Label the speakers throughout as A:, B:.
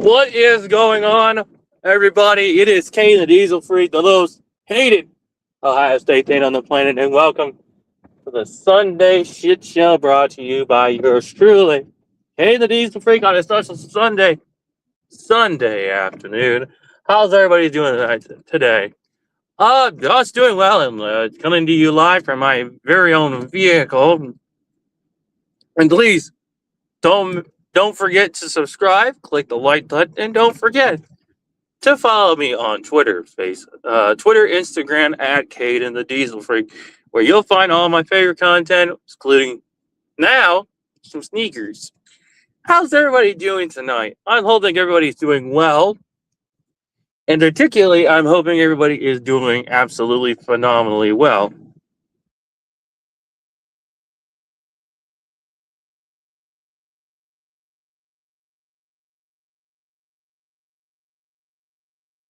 A: What is going on, everybody? It is Kane the Diesel Freak, the most hated Ohio State fan on the planet, and welcome to the Sunday Shit Show brought to you by yours truly, Kane the Diesel Freak, on a special Sunday afternoon. How's everybody doing today? Us doing well, and coming to you live from my very own vehicle. And please, don't forget to subscribe, click the like button, and don't forget to follow me on Twitter, Instagram at Caden the Diesel Freak, where you'll find all my favorite content, including now some sneakers. How's everybody doing tonight? I'm hoping everybody's doing well, and particularly, I'm hoping everybody is doing absolutely phenomenally well.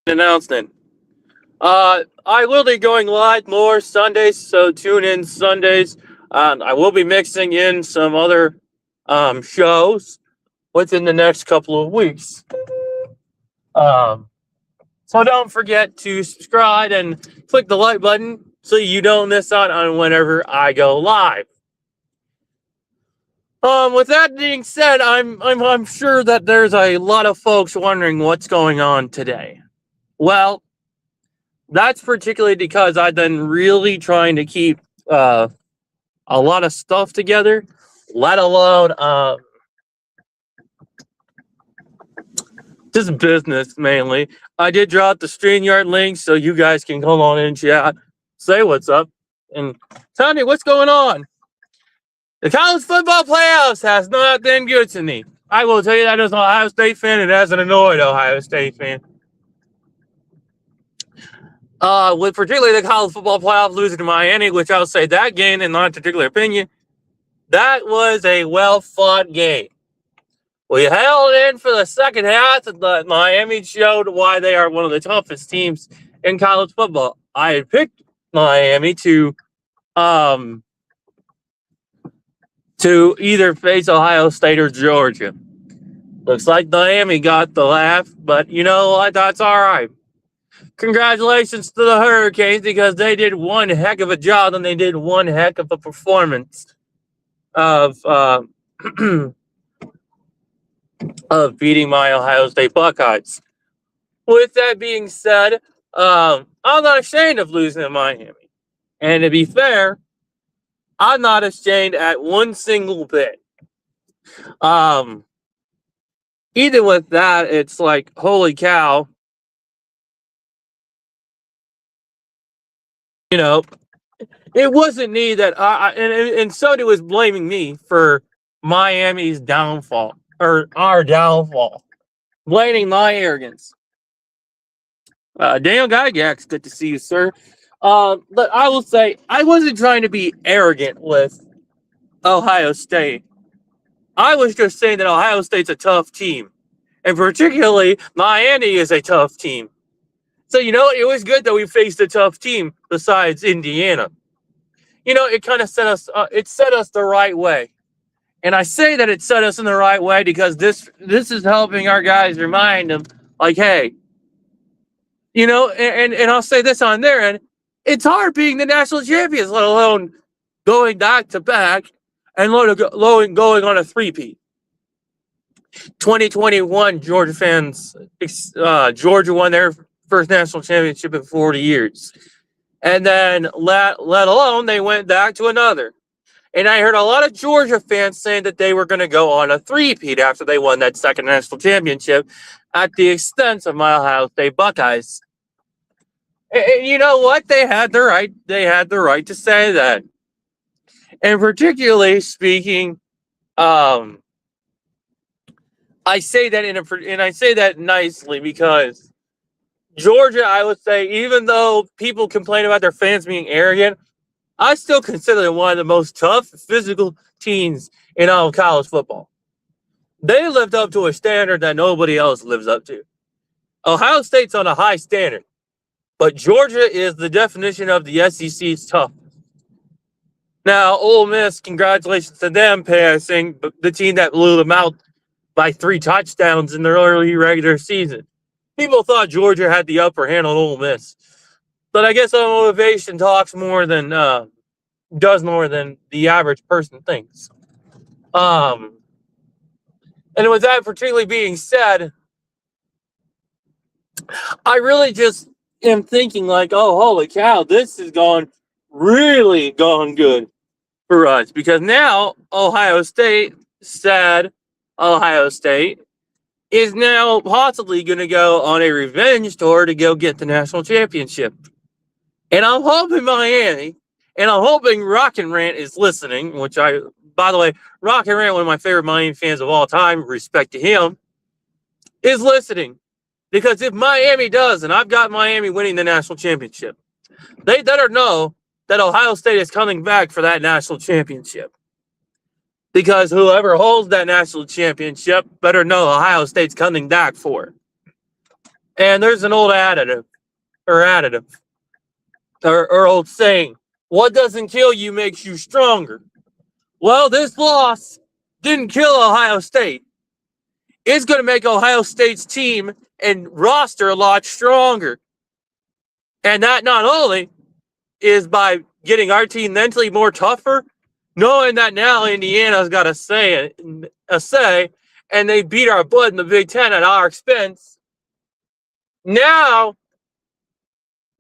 A: Announcement. I will be going live more Sundays, so tune in Sundays. I will be mixing in some other shows within the next couple of weeks. So don't forget to subscribe and click the like button so you don't miss out on whenever I go live. With that being said, I'm sure that there's a lot of folks wondering what's going on today. Well, that's particularly because I've been really trying to keep a lot of stuff together, let alone just business mainly. I did drop the StreamYard link so you guys can come on in chat, say what's up, and tell me what's going on. The college football playoffs has not been good to me. I will tell you that as an Ohio State fan, it has an annoyed Ohio State fan. With particularly the college football playoff losing to Miami, which I'll say that game, in my particular opinion, that was a well-fought game. We held in for the second half, and Miami showed why they are one of the toughest teams in college football. I had picked Miami to either face Ohio State or Georgia. Looks like Miami got the laugh, but you know what? That's all right. Congratulations to the Hurricanes because they did one heck of a job and they did one heck of a performance of of beating my Ohio State Buckeyes. With that being said, I'm not ashamed of losing to Miami. And to be fair, I'm not ashamed at one single bit. Even with that, it's like, holy cow. You know, it wasn't me that and somebody was blaming me for Miami's downfall or our downfall, blaming my arrogance. Daniel Gygax, good to see you, sir. But I will say I wasn't trying to be arrogant with Ohio State. I was just saying that Ohio State's a tough team, and particularly Miami is a tough team. So, you know, it was good that we faced a tough team besides Indiana. You know, it kind of set us the right way. And I say that it set us in the right way because this is helping our guys remind them, like, hey, you know, and I'll say this on their end, it's hard being the national champions, let alone going back to back and going on a three-peat. 2021 Georgia fans, Georgia won their first national championship in 40 years. And then let alone they went back to another. And I heard a lot of Georgia fans saying that they were going to go on a three-peat after they won that second national championship at the expense of my Ohio State Buckeyes. And you know what? They had the right. They had the right to say that. And particularly speaking, I say that and I say that nicely because Georgia, I would say, even though people complain about their fans being arrogant, I still consider them one of the most tough physical teams in all of college football. They lived up to a standard that nobody else lives up to. Ohio State's on a high standard, but Georgia is the definition of the SEC's tough. Now, Ole Miss, congratulations to them passing the team that blew them out by 3 touchdowns in the early regular season. People thought Georgia had the upper hand on Ole Miss, but I guess motivation talks more than does more than the average person thinks. And with that particularly being said, I really just am thinking like, oh, holy cow, this is really going good for us because now Ohio State, sad Ohio State, is now possibly going to go on a revenge tour to go get the national championship. And I'm hoping Miami, and I'm hoping Rock and Rant is listening, which by the way, Rock and Rant, one of my favorite Miami fans of all time, respect to him, is listening. Because if Miami does, and I've got Miami winning the national championship, they better know that Ohio State is coming back for that national championship. Because whoever holds that national championship better know Ohio State's coming back for it. And there's an old or old saying, what doesn't kill you makes you stronger. Well, this loss didn't kill Ohio State. It's going to make Ohio State's team and roster a lot stronger. And that not only is by getting our team mentally more tougher, knowing that now Indiana's got a say, and they beat our butt in the Big Ten at our expense. Now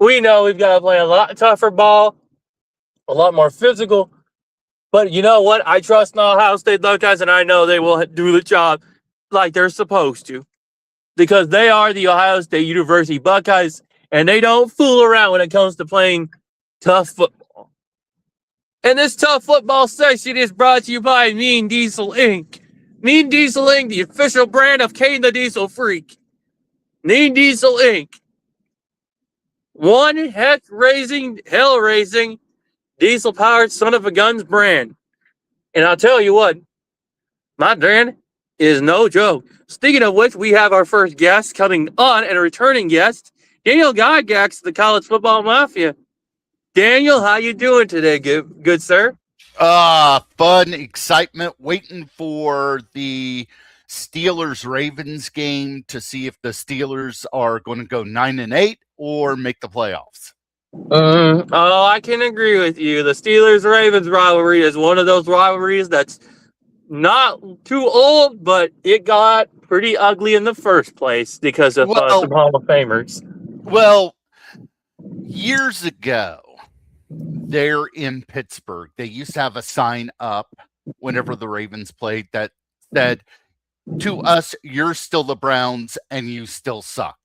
A: we know we've got to play a lot tougher ball, a lot more physical. But you know what? I trust in Ohio State Buckeyes, and I know they will do the job like they're supposed to. Because they are the Ohio State University Buckeyes, and they don't fool around when it comes to playing tough football. And this tough football section is brought to you by Mean Diesel Inc. Mean Diesel Inc., the official brand of Kane the Diesel Freak. Mean Diesel Inc. One hell-raising, diesel-powered son of a gun's brand. And I'll tell you what, my brand is no joke. Speaking of which, we have our first guest coming on and a returning guest, Daniel Gygax, the College Football Mafia. Daniel, how you doing today, good sir?
B: Fun, excitement, waiting for the Steelers-Ravens game to see if the Steelers are going to go 9-8 or make the playoffs.
A: Oh, I can agree with you. The Steelers-Ravens rivalry is one of those rivalries that's not too old, but it got pretty ugly in the first place because of some Hall of Famers.
B: Well, years ago, there in Pittsburgh, they used to have a sign up whenever the Ravens played that said, to us, you're still the Browns and you still suck.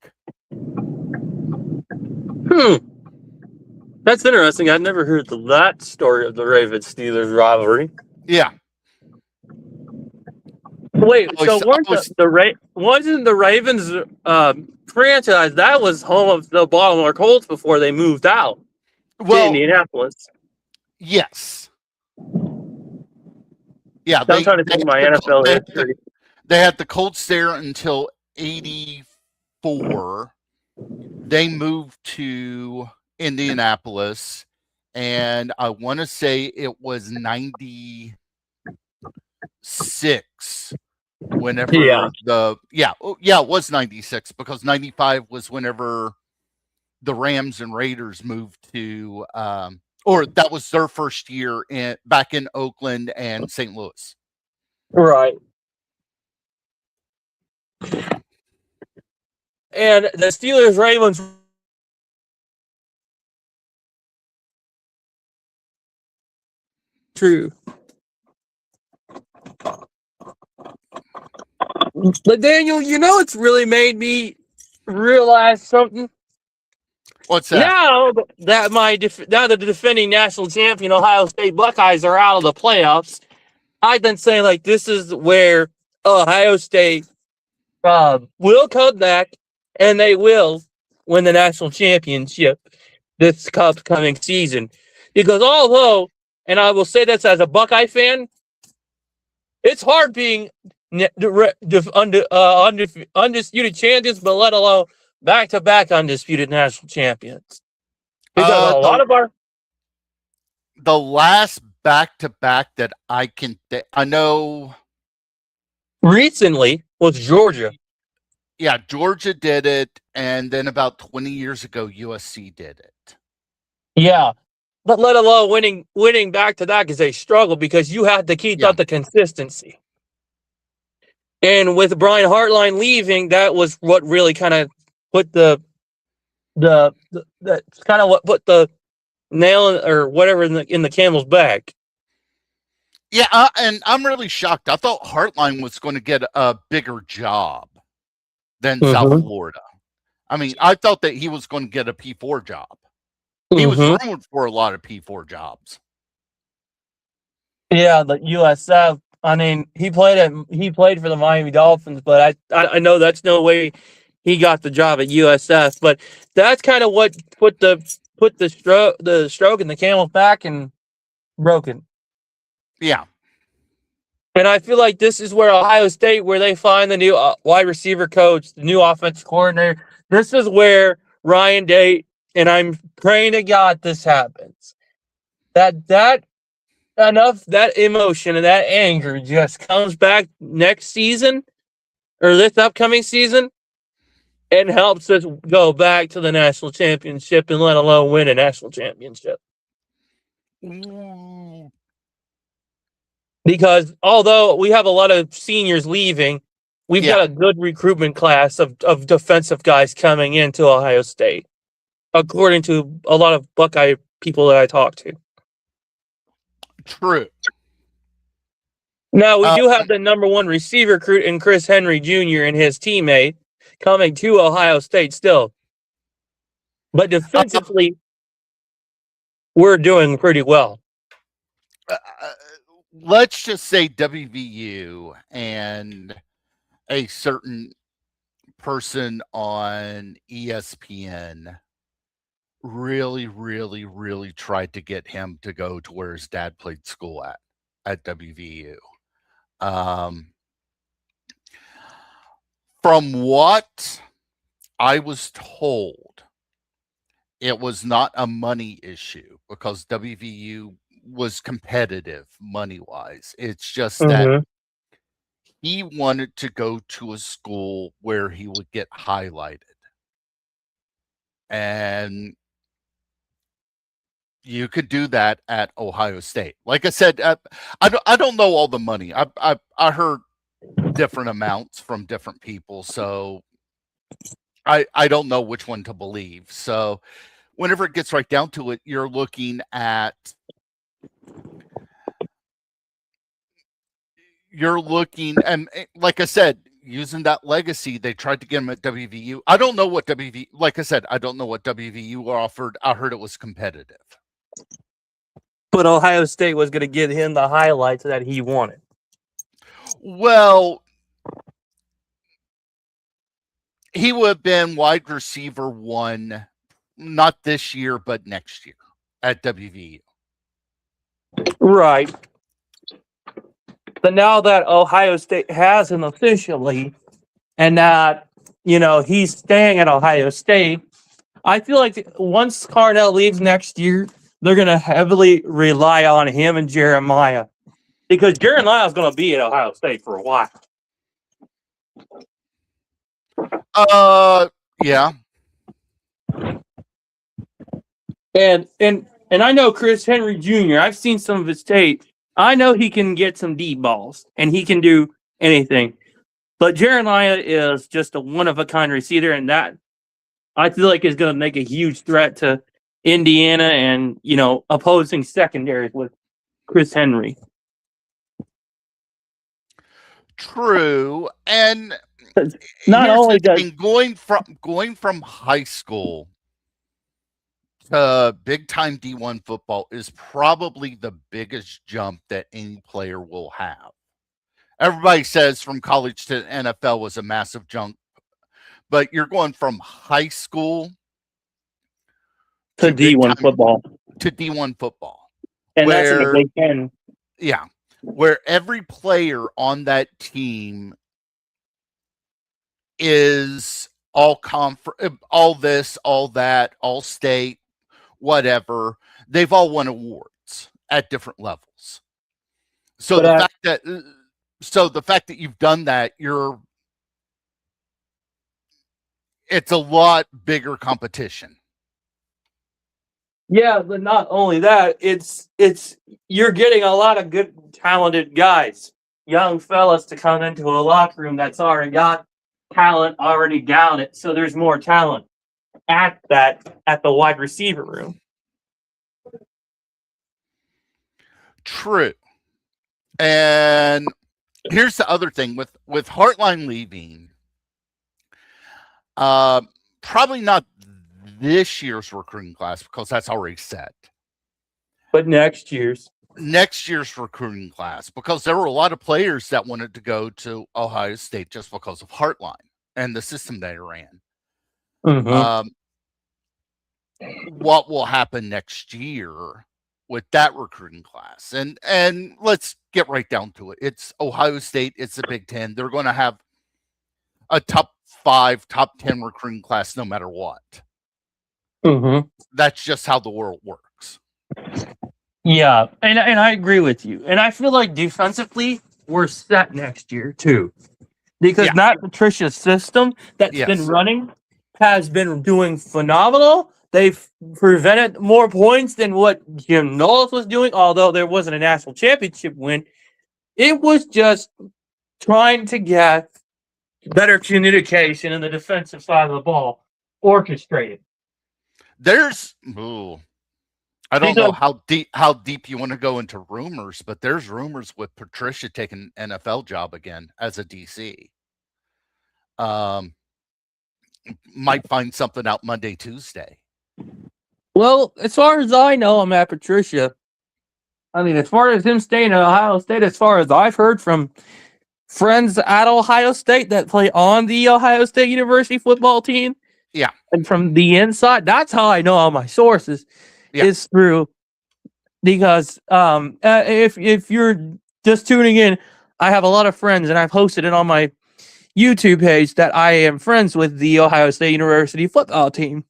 A: That's interesting. I've never heard that story of the Ravens-Steelers rivalry.
B: Yeah.
A: Wait, so wasn't the Ravens franchise, that was home of the Baltimore Colts before they moved out to Indianapolis?
B: Yes. Yeah.
A: I'm trying to think of my NFL history.
B: They had the Colts there until 84. They moved to Indianapolis, and I want to say it was 96 whenever it was 96 because 95 was whenever the Rams and Raiders moved to or that was their first year back in Oakland and St. Louis.
A: Right. And the Steelers-Ravens true. But Daniel, you know it's really made me realize something.
B: What's that?
A: Now that the defending national champion Ohio State Buckeyes are out of the playoffs, I've been saying like this is where Ohio State will come back and they will win the national championship this upcoming season. Because although, and I will say this as a Buckeye fan, it's hard being undisputed champions, but let alone back-to-back undisputed national champions. Because a lot of
B: the last back-to-back that I know
A: Recently was Georgia.
B: Yeah, Georgia did it, and then about 20 years ago, USC did it.
A: Yeah. But let alone winning back to that because they struggled because you had to keep up the consistency. And with Brian Hartline leaving, that was what really kind of put that's kind of what put the nail or whatever in the camel's back.
B: Yeah, and I'm really shocked. I thought Hartline was going to get a bigger job than South Florida. I mean, I thought that he was going to get a P4 job. He was rumored for a lot of P4 jobs.
A: Yeah, the USF. I mean, he played for the Miami Dolphins, but I know that's no way he got the job at USF. But that's kind of what put the stroke in the camel's back and broken.
B: Yeah.
A: And I feel like this is where Ohio State, where they find the new wide receiver coach, the new offensive coordinator. This is where Ryan Day, and I'm praying to God this happens. That emotion and that anger just comes back next season or this upcoming season and helps us go back to the national championship and let alone win a national championship. Because although we have a lot of seniors leaving, we've got a good recruitment class of defensive guys coming into Ohio State, according to a lot of Buckeye people that I talk to.
B: True.
A: Now, we do have the number one receiver recruit in Chris Henry Jr. and his teammate coming to Ohio State still. But defensively, we're doing pretty well.
B: Let's just say WVU and a certain person on ESPN really, really, really tried to get him to go to where his dad played school at WVU. From what I was told, it was not a money issue because WVU was competitive money-wise. It's just that he wanted to go to a school where he would get highlighted. And you could do that at Ohio State. Like I said, I don't know all the money. I heard different amounts from different people, so I don't know which one to believe. So whenever it gets right down to it, you're looking at and like I said, using that legacy, they tried to get him at WVU. I don't know what WVU, like I said, I don't know what WVU offered. I heard it was competitive.
A: But Ohio State was going to give him the highlights that he wanted.
B: Well, he would have been wide receiver 1, not this year, but next year at WVU.
A: Right. But now that Ohio State has him officially, and that, he's staying at Ohio State, I feel like once Carnell leaves next year, they're going to heavily rely on him and Jeremiah. Because Jeremiah is going to be at Ohio State for a while.
B: Yeah.
A: And I know Chris Henry Jr., I've seen some of his tape. I know he can get some deep balls, and he can do anything. But Jeremiah is just a one-of-a-kind receiver, and that, I feel like, is going to make a huge threat to Indiana and, opposing secondaries with Chris Henry.
B: True. And
A: not only
B: going from high school big time D1 football is probably the biggest jump that any player will have. Everybody says from college to NFL was a massive jump, but you're going from high school
A: to D1 football.
B: To D1 football.
A: And that's in the Big Ten.
B: Yeah. Where every player on that team is all this, all that, all state, whatever. They've all won awards at different levels. So the fact that So the fact that you've done that, it's a lot bigger competition.
A: Yeah, but not only that, it's you're getting a lot of good, talented guys, young fellas to come into a locker room that's already got talent already down it. So there's more talent at the wide receiver room.
B: True. And here's the other thing with Hartline leaving, probably not this year's recruiting class because that's already set.
A: But next year's
B: recruiting class, because there were a lot of players that wanted to go to Ohio State just because of Hartline and the system they ran.
A: Mm-hmm.
B: What will happen next year with that recruiting class? And let's get right down to it. It's Ohio State. It's the Big Ten. They're going to have a top 5, top 10 recruiting class no matter what.
A: Mm-hmm.
B: That's just how the world works.
A: Yeah, and I agree with you. And I feel like defensively, we're set next year too. Because Matt Patricia's system that's been running has been doing phenomenal. They've prevented more points than what Jim Knowles was doing, although there wasn't a national championship win. It was just trying to get better communication in the defensive side of the ball orchestrated.
B: I don't know how deep you want to go into rumors, but there's rumors with Patricia taking an NFL job again as a DC. Might find something out Monday, Tuesday.
A: Well, as far as I know, I'm Matt Patricia. I mean, as far as him staying at Ohio State, as far as I've heard from friends at Ohio State that play on the Ohio State University football team, and from the inside, that's how I know all my sources is through. Because if you're just tuning in, I have a lot of friends, and I've posted it on my YouTube page that I am friends with the Ohio State University football team.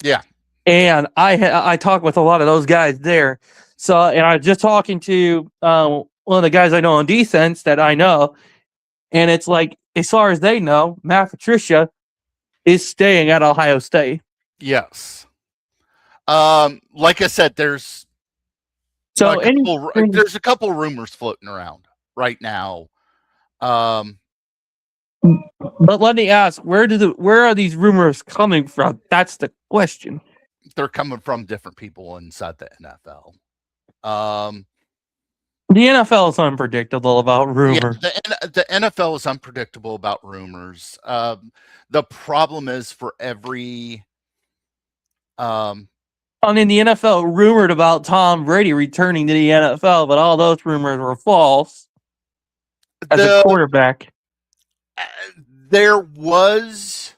B: Yeah.
A: And I talk with a lot of those guys there. So, and I was just talking to one of the guys I know on defense that I know, and it's like, as far as they know, Matt Patricia is staying at Ohio State.
B: Yes. Like I said, there's a couple rumors floating around right now.
A: But let me ask, where are these rumors coming from? That's the question.
B: They're coming from different people inside the NFL.
A: The NFL is unpredictable about rumors.
B: Yeah, the NFL is unpredictable about rumors. The problem is for every
A: I mean, the NFL rumored about Tom Brady returning to the NFL, but all those rumors were false as a quarterback.
B: There was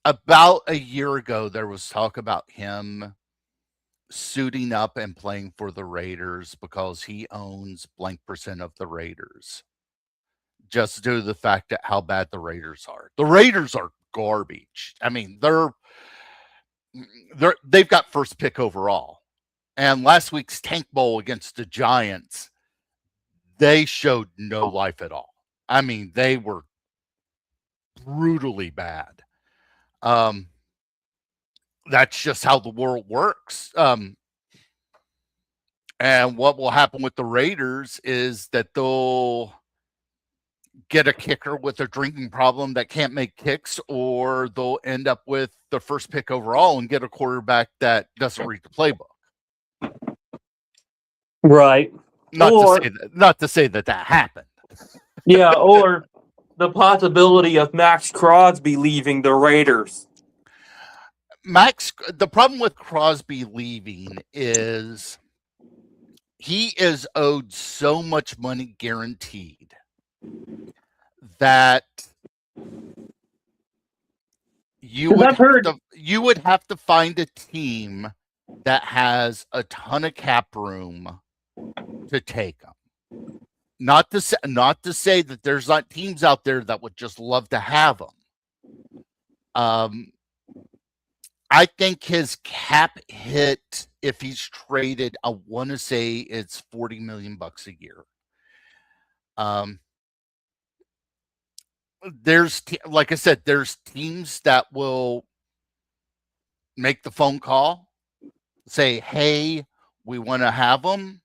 B: about a year ago, there was talk about him suiting up and playing for the Raiders because he owns blank percent of the Raiders. Just due to the fact that how bad the Raiders are. The Raiders are garbage. I mean, they've got first pick overall. And last week's Tank Bowl against the Giants, they showed no life at all. I mean, they were brutally bad. That's just how the world works. And what will happen with the Raiders is that they'll get a kicker with a drinking problem that can't make kicks, or they'll end up with the first pick overall and get a quarterback that doesn't read the playbook.
A: Right.
B: Not to say that happened.
A: Yeah, or the possibility of Max Crosby leaving the Raiders.
B: The problem with Crosby leaving is he is owed so much money guaranteed that you would have to find a team that has a ton of cap room to take him. Not to say that there's not teams out there that would just love to have him. I think his cap hit, if he's traded, I want to say it's $40 million a year. Like I said, there's teams that will make the phone call, say, hey, we want to have him.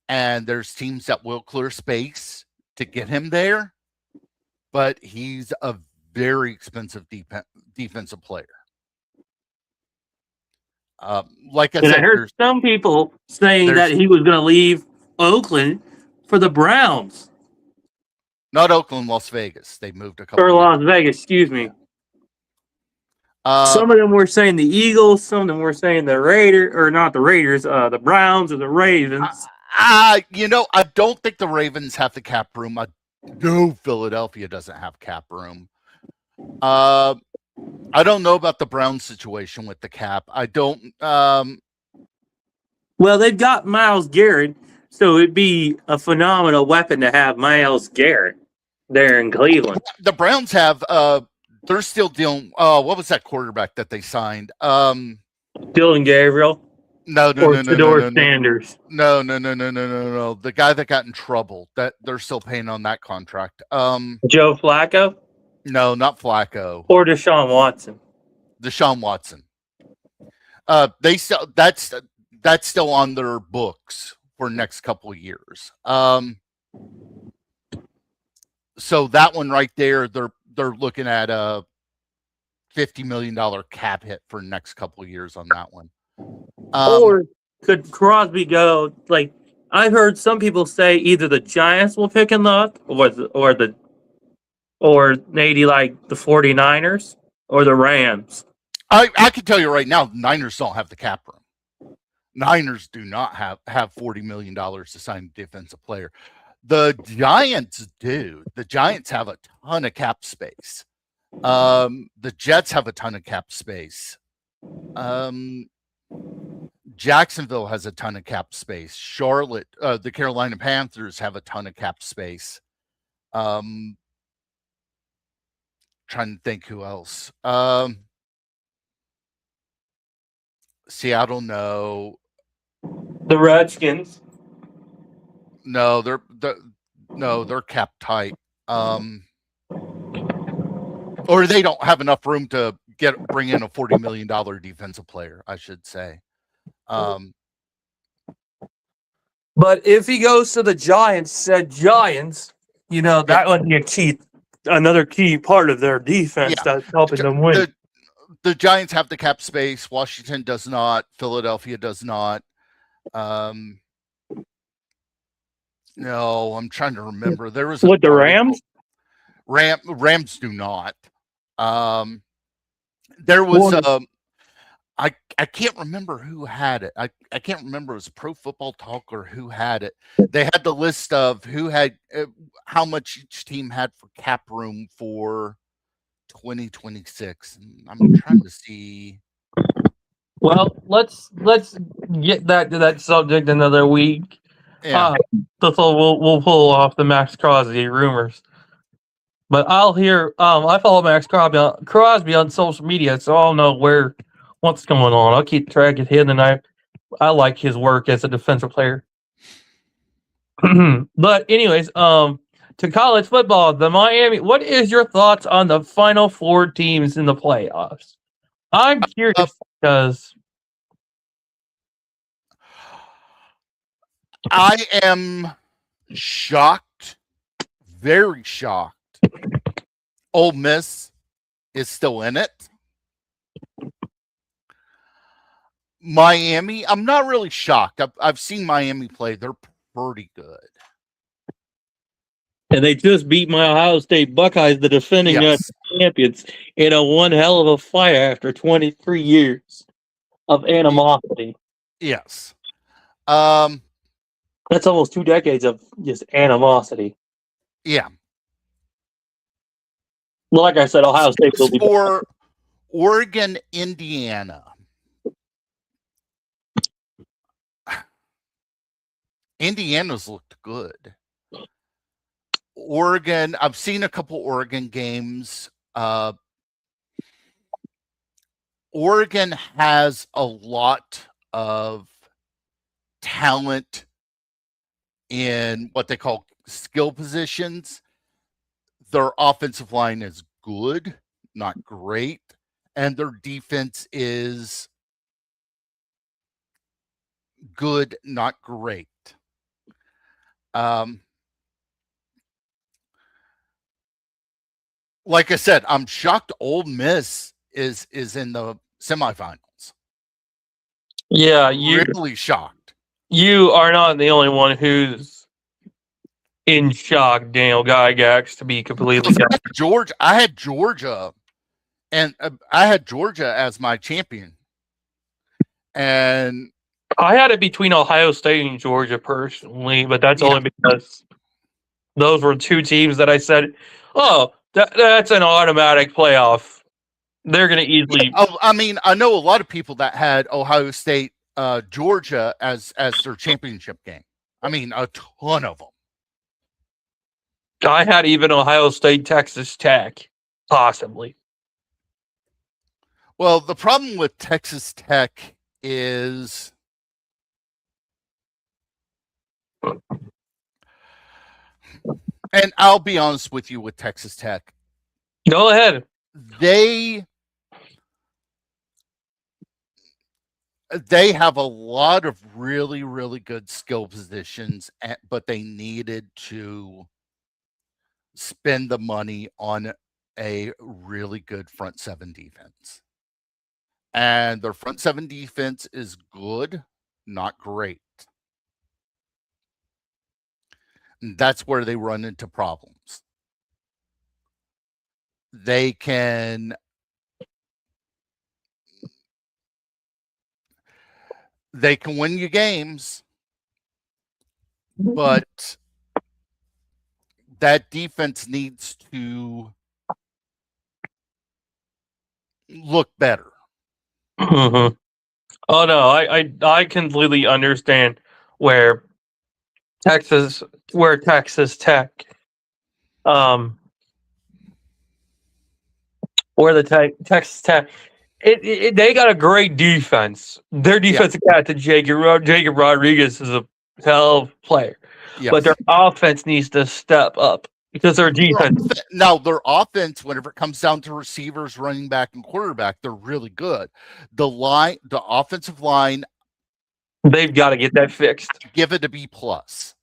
B: And there's teams that will clear space to get him there. But he's a very expensive defensive player. Like I
A: And
B: said,
A: I heard some people saying that he was going to leave Oakland for the Browns.
B: Not Oakland, Las Vegas. They moved a couple.
A: Or Las Vegas, excuse me.
B: Yeah.
A: Some of them were saying the Eagles. Some of them were saying the Raiders, or not the Raiders, the Browns or the Ravens.
B: I don't think the Ravens have the cap room. I know Philadelphia doesn't have cap room. I don't know about the Browns situation with the cap. I don't.
A: Well, they've got Myles Garrett, so it'd be a phenomenal weapon to have Myles Garrett there in Cleveland.
B: The Browns have. They're still dealing. What was that quarterback that they signed?
A: Dillon Gabriel.
B: No,
A: Sanders.
B: No. The guy that got in trouble, that they're still paying on that contract.
A: Joe Flacco?
B: No, not Flacco.
A: Or Deshaun Watson.
B: Deshaun Watson. They still that's still on their books for next couple of years. So that one right there, they're looking at a $50 million cap hit for next couple of years on that one.
A: Or could Crosby go? Like, I've heard some people say either the Giants will pick him up, or maybe like the 49ers or the Rams.
B: I can tell you right now, the Niners don't have the cap room. Niners do not have $40 million to sign a defensive player. The Giants do. The Giants have a ton of cap space. The Jets have a ton of cap space. Jacksonville has a ton of cap space. Charlotte, the Carolina Panthers have a ton of cap space. Trying to think who else. Seattle, no.
A: The Redskins.
B: No, they're cap tight. Or they don't have enough room to bring in a $40 million defensive player, I should say.
A: But if he goes to the Giants, that would be another key part of their defense that's helping them win.
B: The Giants have the cap space. Washington does not. Philadelphia does not. No, I'm trying to remember. There was
A: the Rams.
B: Rams do not. There was I can't remember who had it. I can't remember. It was Pro Football Talk or who had it. They had the list of who had how much each team had for cap room for 2026. And I'm trying to see.
A: Well, let's get back to that subject another week.
B: Yeah.
A: We'll pull off the Max Crosby rumors. But I'll hear. I follow Max Crosby on social media, so I'll know what's going on. I'll keep track of him, and I like his work as a defensive player. But anyways, to college football, the Miami. What is your thoughts on the final four teams in the playoffs? I'm curious because
B: I am shocked, very shocked. Ole Miss is still in it. Miami, I'm not really shocked. I've seen Miami play. They're pretty good.
A: And they just beat my Ohio State Buckeyes, the defending champions, in a one hell of a fight after 23 years of animosity.
B: Yes.
A: That's almost 2 decades of just animosity.
B: Yeah.
A: Well, like I said, Ohio State will be
B: for Oregon, Indiana. Indiana's looked good. Oregon, I've seen a couple Oregon games. Oregon has a lot of talent in what they call skill positions. Their offensive line is good, not great, and their defense is good, not great. Like I said, I'm shocked Ole Miss is in the semifinals.
A: Yeah,
B: Really shocked.
A: You are not the only one who's in shock, Daniel Gygax, to be completely honest.
B: I had Georgia, and I had Georgia as my champion, and
A: I had it between Ohio State and Georgia personally, but that's
B: Yeah.
A: only because those were two teams that I said, "Oh, that's an automatic playoff. They're going to easily."
B: I mean, I know a lot of people that had Ohio State, Georgia as their championship game. I mean, a ton of them.
A: I had even Ohio State, Texas Tech, possibly.
B: Well, the problem with Texas Tech is and I'll be honest with you with Texas Tech.
A: Go ahead.
B: They have a lot of really, really good skill positions, but they needed to spend the money on a really good front seven defense. And their front seven defense is good, not great. And that's where they run into problems. They can win you games, but that defense needs to look better.
A: Mm-hmm. Oh no, I completely understand where Texas Tech, where the Texas Tech, they got a great defense. Their defensive guy to Jacob Rodriguez is a hell of a player, but their offense needs to step up because their defense.
B: Now, their offense, whenever it comes down to receivers, running back, and quarterback, they're really good. The offensive line,
A: they've got to get that fixed.
B: Give it a B plus.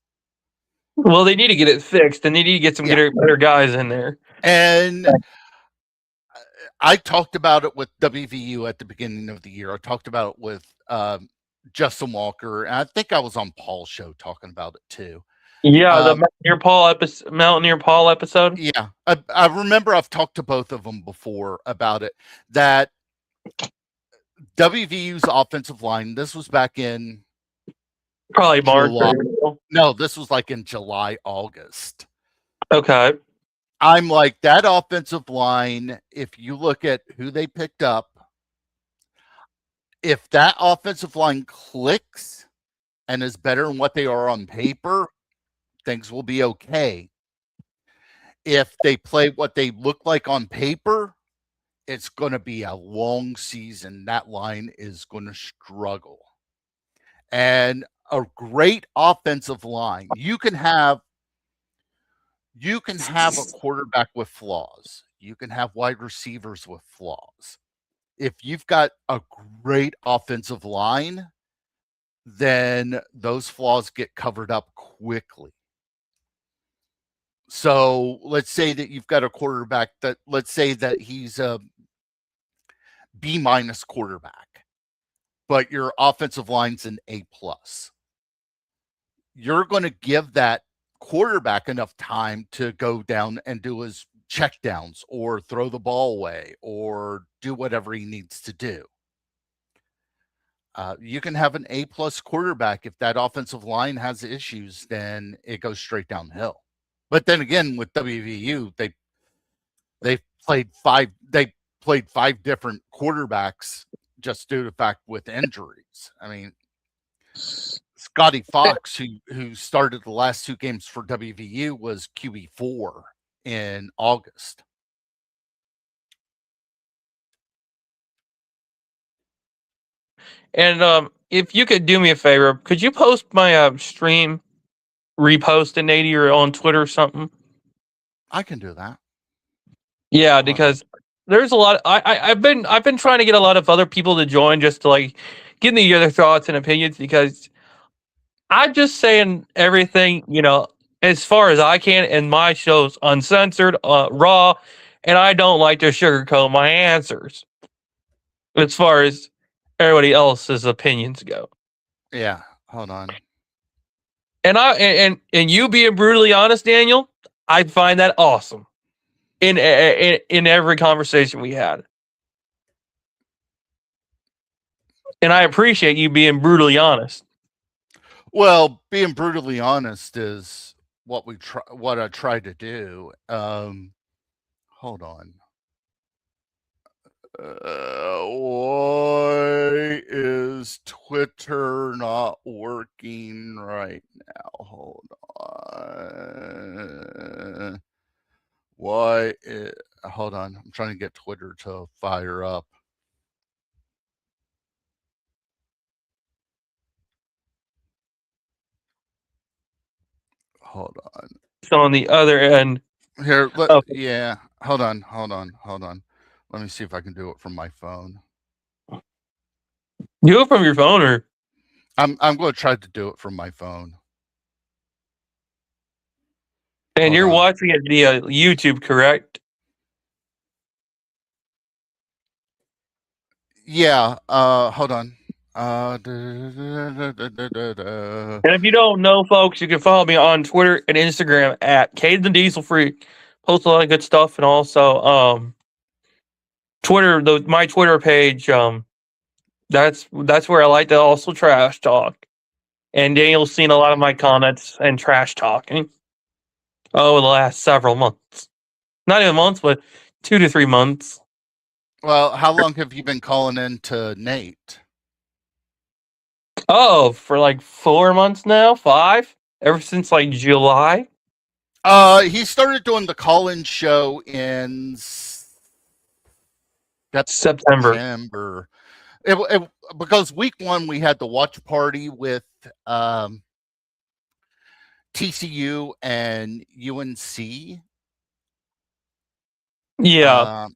A: Well, they need to get it fixed, and they need to get some better guys in there.
B: And I talked about it with WVU at the beginning of the year. I talked about it with Justin Walker, and I think I was on Paul's show talking about it too.
A: Yeah, the Mountaineer Paul episode.
B: Yeah, I remember I've talked to both of them before about it. That WVU's offensive line. This was back in
A: probably March.
B: No, this was like in July, August.
A: Okay.
B: I'm like, that offensive line, if you look at who they picked up, if that offensive line clicks and is better than what they are on paper, things will be okay. If they play what they look like on paper, it's going to be a long season. That line is going to struggle. And a great offensive line, you can have a quarterback with flaws. You can have wide receivers with flaws. If you've got a great offensive line, then those flaws get covered up quickly. So let's say that you've got a quarterback let's say that he's a B- quarterback, but your offensive line's an A+. You're going to give that quarterback enough time to go down and do his checkdowns or throw the ball away or do whatever he needs to do. You can have an A+ quarterback. If that offensive line has issues, then it goes straight downhill. But then again, with WVU, they played five different quarterbacks just due to the fact with injuries. I mean, Scotty Fox, who started the last two games for WVU, was QB4 in August.
A: And if you could do me a favor, could you post my stream repost in 80 or on Twitter or something?
B: I can do that.
A: Yeah,
B: Hold on.
A: because there's a lot. I've been trying to get a lot of other people to join just to like give me their thoughts and opinions, because I'm just saying everything, as far as I can, and my show's uncensored, raw, and I don't like to sugarcoat my answers as far as everybody else's opinions go.
B: Yeah, hold on.
A: And you being brutally honest, Daniel, I find that awesome in every conversation we had. And I appreciate you being brutally honest.
B: Well, being brutally honest is what I try to do. Hold on. Why is Twitter not working right now? Hold on. Hold on. I'm trying to get Twitter to fire up. Hold on.
A: So on the other end.
B: Here, yeah. Hold on. Let me see if I can do it from my phone.
A: Do it from your phone, or
B: I'm going to try to do it from my phone.
A: And you're watching it via YouTube, correct?
B: Yeah. Hold on.
A: And if you don't know, folks, you can follow me on Twitter and Instagram at Caden the Diesel Freak. Post a lot of good stuff, and also Twitter, my Twitter page. That's where I like to also trash talk. And Daniel's seen a lot of my comments and trash talking over the last several months. Not even months, but 2 to 3 months.
B: Well, how long have you been calling in to Nate?
A: Oh, for like 4 months now, 5, ever since like July.
B: He started doing the call-in show in September. Because week 1 we had the watch party with TCU and UNC.
A: Yeah.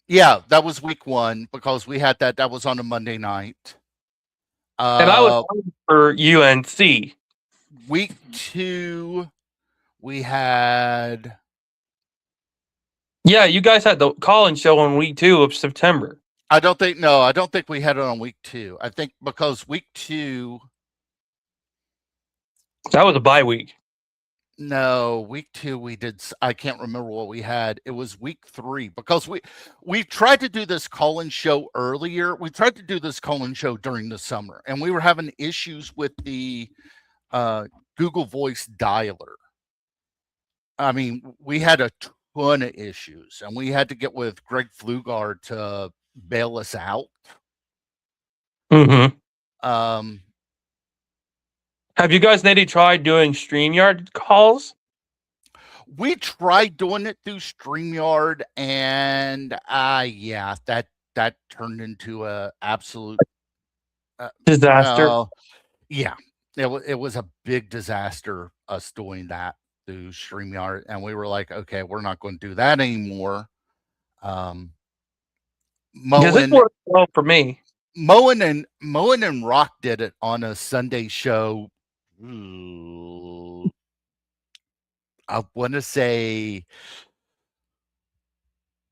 B: Yeah, that was week 1 because we had that. That was on a Monday night.
A: And I was for UNC.
B: Week 2, we had.
A: Yeah, you guys had the call-in show on week 2 of September.
B: I don't think we had it on week 2. I think because week 2.
A: That was a bye week.
B: No, week 2 we did. I can't remember what we had. It was week 3 because we tried to do this call-in show earlier. We tried to do this call-in show during the summer, and we were having issues with the Google Voice dialer. I mean, we had a ton of issues, and we had to get with Greg Flugard to bail us out.
A: Mm-hmm. Have you guys maybe tried doing StreamYard calls?
B: We tried doing it through StreamYard, and yeah, that turned into a absolute
A: disaster.
B: Yeah, it was a big disaster, us doing that through StreamYard, and we were like, okay, we're not going to do that anymore.
A: Because it worked well for me.
B: Moen and Rock did it on a Sunday show. I want to say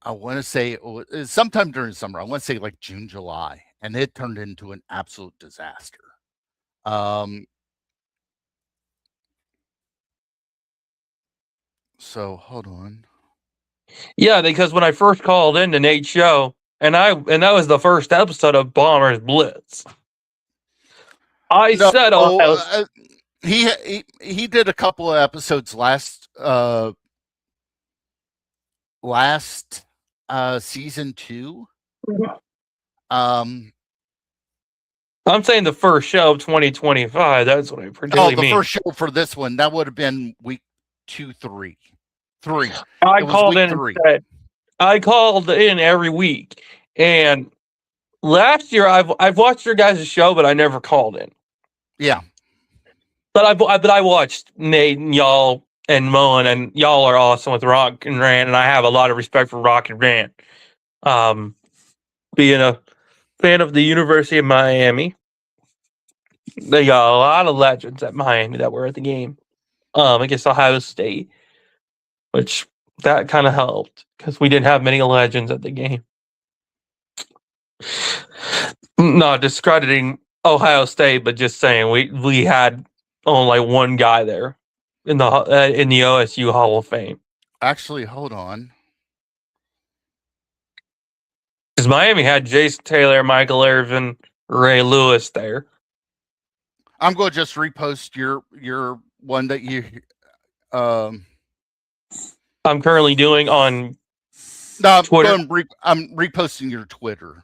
B: it was sometime during summer. I want to say like June, July, and it turned into an absolute disaster. So hold on.
A: Yeah, because when I first called into Nate's show, and that was the first episode of Bombers Blitz.
B: He did a couple of episodes last season 2.
A: I'm saying the first show of 2025. That's what I particularly mean.
B: The first show for this one, that would have been week 2, 3.
A: I called in and said, I called in every week, and last year I've watched your guys' show, but I never called in.
B: Yeah.
A: But I watched Nate and y'all and Mullen, and y'all are awesome with Rock and Rand, and I have a lot of respect for Rock and Rand. Being a fan of the University of Miami, they got a lot of legends at Miami that were at the game. Against Ohio State, which that kind of helped because we didn't have many legends at the game. Not discrediting Ohio State, but just saying we had only one guy there in the OSU Hall of Fame.
B: Actually, hold on.
A: Because Miami had Jason Taylor, Michael Irvin, Ray Lewis there.
B: I'm going to just repost your one that you.
A: I'm currently doing on
B: No,
A: Twitter.
B: I'm reposting your Twitter.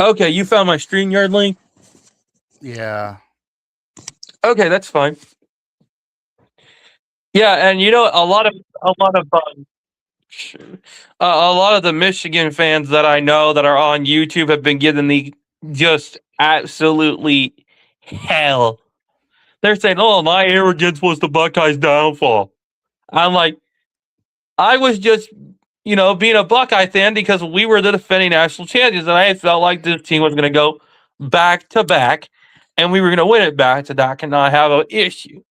A: Okay, you found my StreamYard link?
B: Yeah.
A: Okay, that's fine. Yeah, and a lot of the Michigan fans that I know that are on YouTube have been giving me just absolutely hell. They're saying, "Oh, my arrogance was the Buckeyes' downfall." I'm like, I was just, being a Buckeye fan because we were the defending national champions, and I felt like this team was going to go back to back, and we were going to win it back to back and not have an issue.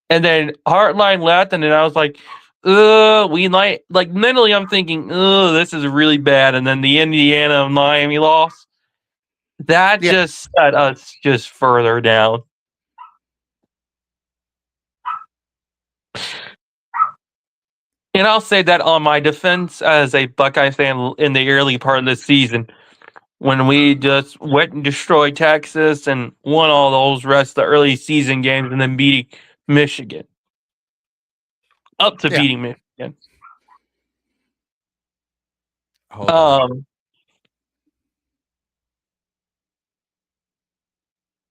A: And then Hartline left, and then I was like, we might, like, mentally I'm thinking, this is really bad. And then the Indiana Miami loss, that just set us just further down. And I'll say that on my defense as a Buckeye fan in the early part of the season, when we just went and destroyed Texas and won all those rest of the early season games and then beating Michigan. Up to beating Michigan.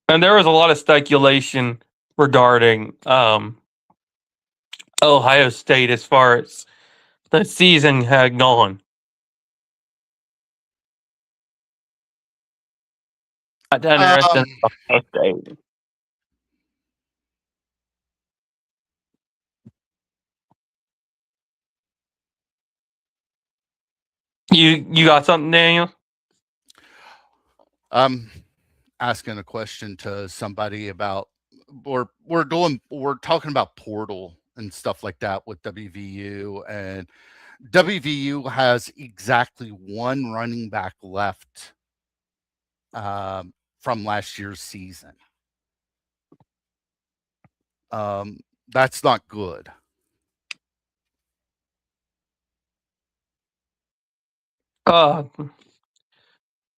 A: And there was a lot of speculation regarding Ohio State as far as the season had gone. Not interested in Ohio State. You got something, Daniel?
B: Asking a question to somebody about we're talking about portal and stuff like that with WVU, and WVU has exactly one running back left from last year's season. That's not good.
A: And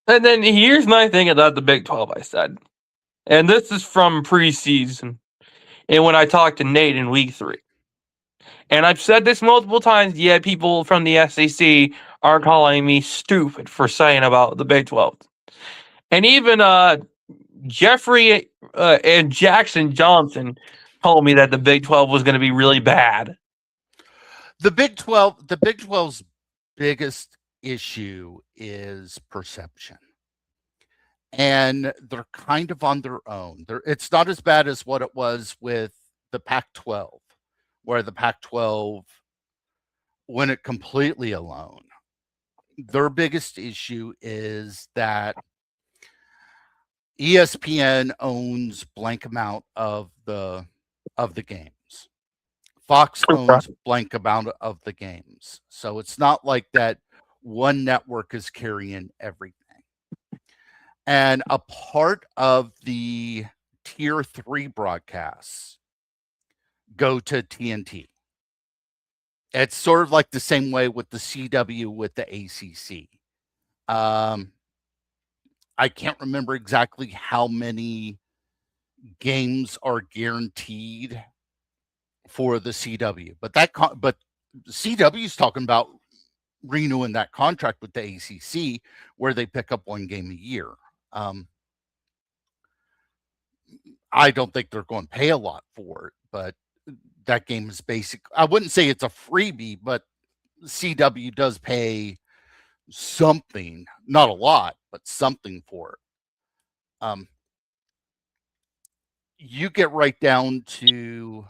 A: then here's my thing about the Big 12, I said. And this is from preseason. And when I talked to Nate in week 3. And I've said this multiple times, yet people from the SEC are calling me stupid for saying about the Big 12. And even Jeffrey and Jackson Johnson told me that the Big 12 was going to be really bad.
B: The Big 12's biggest issue is perception. And they're kind of on their own. It's not as bad as what it was with the Pac-12, where the Pac-12 went it completely alone. Their biggest issue is that ESPN owns blank amount of the games. Fox owns blank amount of the games. So it's not like that one network is carrying everything. And a part of the tier 3 broadcasts go to TNT. It's sort of like the same way with the CW with the ACC. I can't remember exactly how many games are guaranteed for the CW, but CW is talking about renewing that contract with the ACC where they pick up one game a year. I don't think they're going to pay a lot for it, but that game is basic. I wouldn't say it's a freebie, but CW does pay something, not a lot, but something for it. You get right down to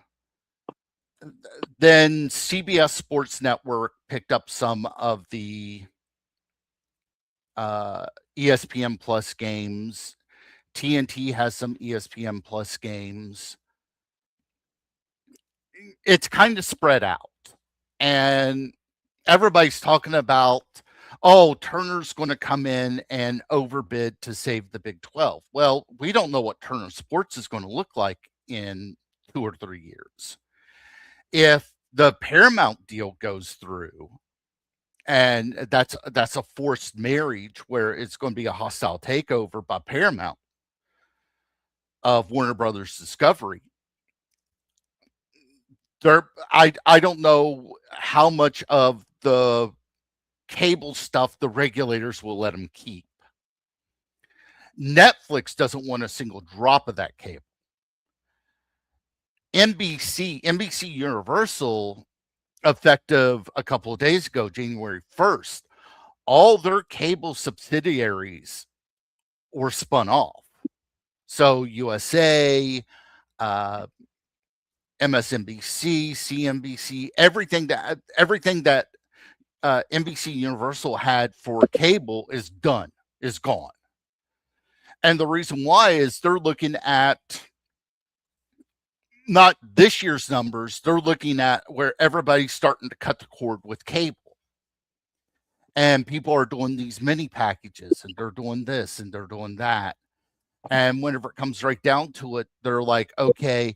B: then CBS Sports Network picked up some of the ESPN Plus games. TNT has some ESPN Plus games. It's kind of spread out. And everybody's talking about, oh, Turner's going to come in and overbid to save the Big 12. Well, we don't know what Turner Sports is going to look like in 2 or 3 years. If the Paramount deal goes through, and that's a forced marriage where it's going to be a hostile takeover by Paramount of Warner Brothers Discovery. I don't know how much of the cable stuff the regulators will let them keep. Netflix doesn't want a single drop of that cable. NBC Universal, effective a couple of days ago, January 1st, all their cable subsidiaries were spun off. So USA, MSNBC, CNBC, everything that NBC Universal had for cable is done, is gone. And the reason why is they're looking at not this year's numbers, they're looking at where everybody's starting to cut the cord with cable. And people are doing these mini packages, and they're doing this and they're doing that. And whenever it comes right down to it, they're like, okay,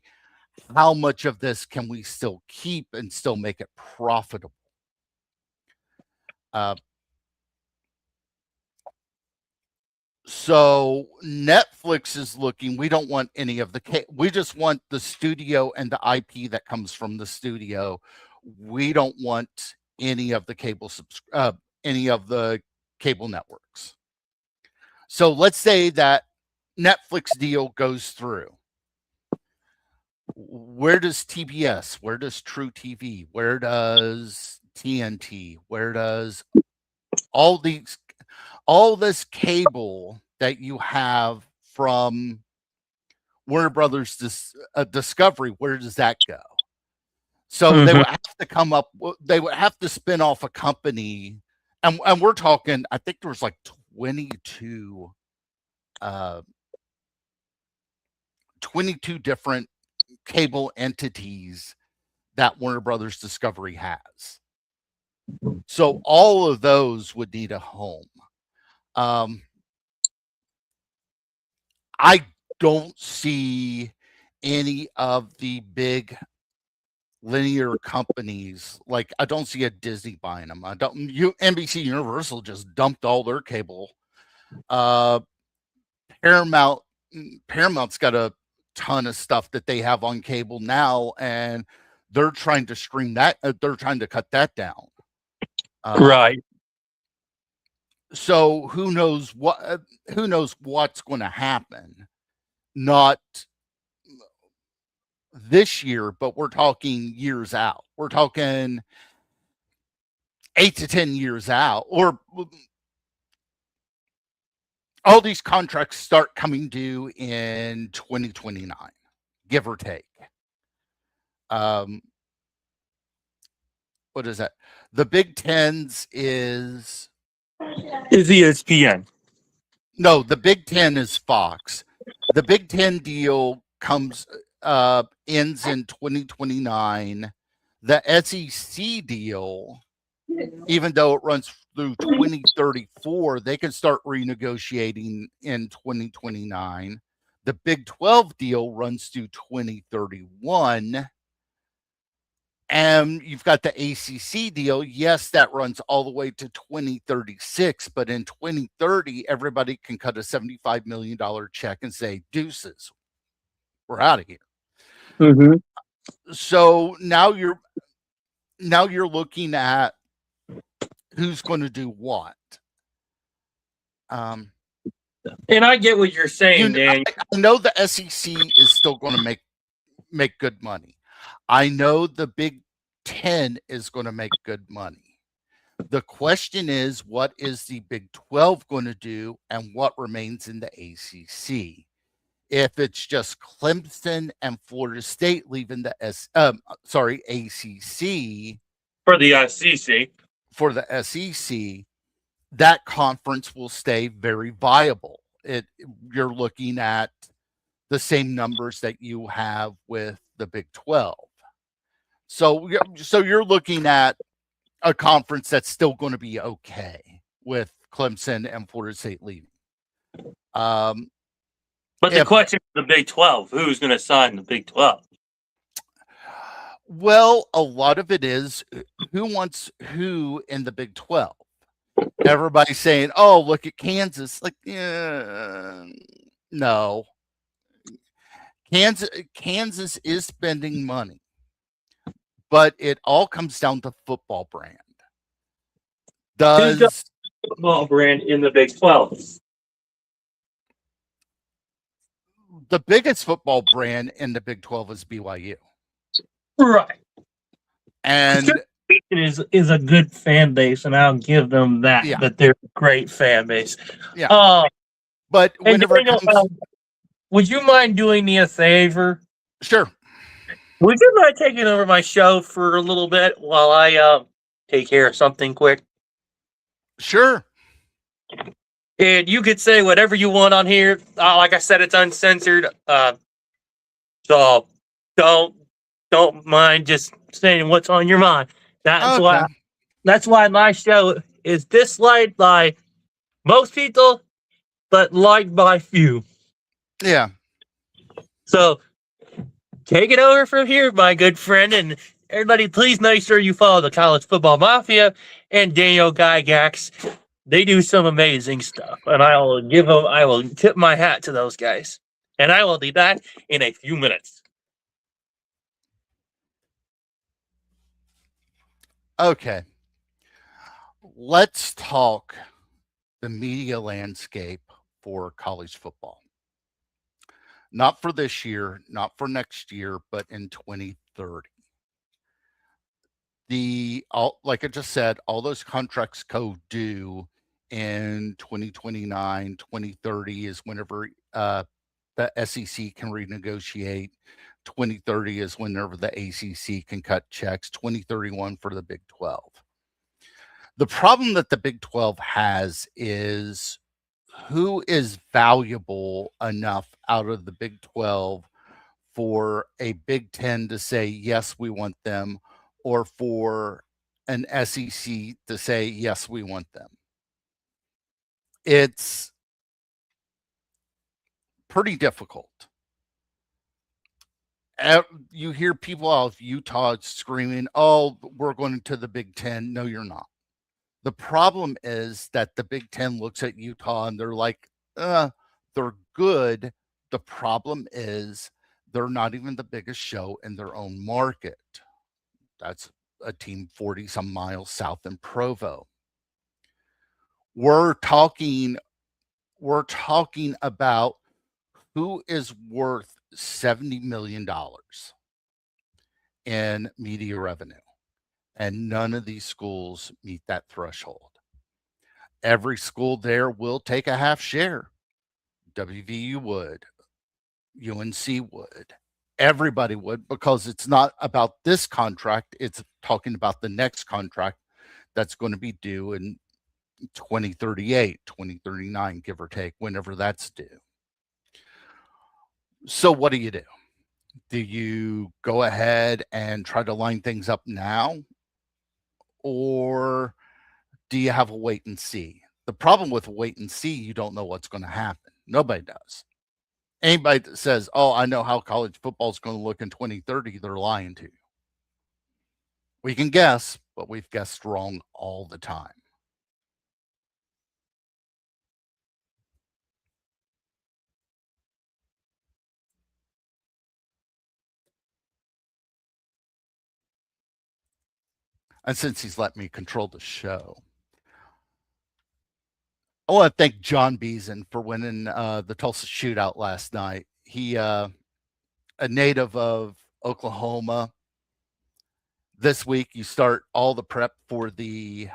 B: how much of this can we still keep and still make it profitable? So Netflix is looking, we don't want any of the, we just want the studio and the IP that comes from the studio. We don't want any of the any of the cable networks. So let's say that Netflix deal goes through. Where does TBS, where does True TV, where does TNT, where does all this cable that you have from Warner Brothers Discovery, where does that go? So they would have to come up, they would have to spin off a company. And we're talking, I think there was like 22 different cable entities that Warner Brothers Discovery has. So all of those would need a home. I don't see any of the big linear companies, like I don't see a Disney buying them. NBC Universal just dumped all their cable. Paramount's got a ton of stuff that they have on cable now, and they're trying to stream that. They're trying to cut that down.
A: Right.
B: So who knows what's going to happen? Not this year, but we're talking years out. We're talking 8 to 10 years out, or all these contracts start coming due in 2029, give or take. What is that? The Big Tens is
A: ESPN.
B: No, the Big Ten is Fox. The Big Ten deal ends in 2029. The SEC deal, even though it runs through 2034, they can start renegotiating in 2029. The Big 12 deal runs through 2031. And you've got the ACC deal. Yes, that runs all the way to 2036. But in 2030, everybody can cut a $75 million check and say, deuces, we're out of here.
A: Mm-hmm.
B: So now you're looking at who's going to do what.
A: And I get what you're saying, Dan.
B: I know the SEC is still going to make good money. I know the Big Ten is going to make good money. The question is, what is the Big 12 going to do, and what remains in the ACC? If it's just Clemson and Florida State leaving the ACC
A: For the SEC.
B: for the SEC, that conference will stay very viable. You're looking at the same numbers that you have with the Big 12. So you're looking at a conference that's still going to be okay with Clemson and Florida State leaving.
A: But the question is the Big 12. Who's going to sign the Big 12?
B: Well, a lot of it is who wants who in the Big 12. Everybody's saying, oh, look at Kansas. Like, no. Kansas is spending money, but it all comes down to football brand.
A: Who's got football brand in the Big 12?
B: The biggest football brand in the Big 12 is BYU.
A: Right.
B: And
A: is a good fan base, and I'll give them that.
B: Yeah.
A: That they're a great fan base.
B: Yeah. But whenever it comes,
A: would you mind doing me a favor?
B: Sure.
A: Would you mind taking over my show for a little bit while I take care of something quick?
B: Sure.
A: And you could say whatever you want on here. Like I said, it's uncensored. So don't mind just saying what's on your mind. That's why my show is disliked by most people, but liked by few.
B: Yeah.
A: So take it over from here, my good friend, and everybody, please make sure you follow the College Football Mafia and Daniel Gygax. They do some amazing stuff, and I will tip my hat to those guys. And I will be back in a few minutes.
B: Okay. Let's talk the media landscape for college football. Not for this year, not for next year, but in 2030. Like I just said, all those contracts go due in 2029, 2030 is whenever the SEC can renegotiate. 2030 is whenever the ACC can cut checks. 2031 for the Big 12. The problem that the Big 12 has is who is valuable enough out of the Big 12 for a Big 10 to say, yes, we want them, or for an SEC to say, yes, we want them. It's pretty difficult. You hear people out of Utah screaming, oh, we're going to the Big 10. No, you're not. The problem is that the Big 10 looks at Utah and they're like, they're good. The problem is they're not even the biggest show in their own market. That's a team 40 some miles south in Provo. We're talking about who is worth $70 million in media revenue. And none of these schools meet that threshold. Every school there will take a half share. WVU would, UNC would, everybody would, because it's not about this contract. It's talking about the next contract that's going to be due in 2038, 2039, give or take, whenever that's due. So what do? Do you go ahead and try to line things up now? Or do you have a wait and see? The problem with wait and see, you don't know what's going to happen. Nobody does. Anybody that says, oh, I know how college football is going to look in 2030, they're lying to you. We can guess, but we've guessed wrong all the time. And since he's let me control the show, I want to thank John Beason for winning the Tulsa Shootout last night. He, a native of Oklahoma, This week, you start all the prep for the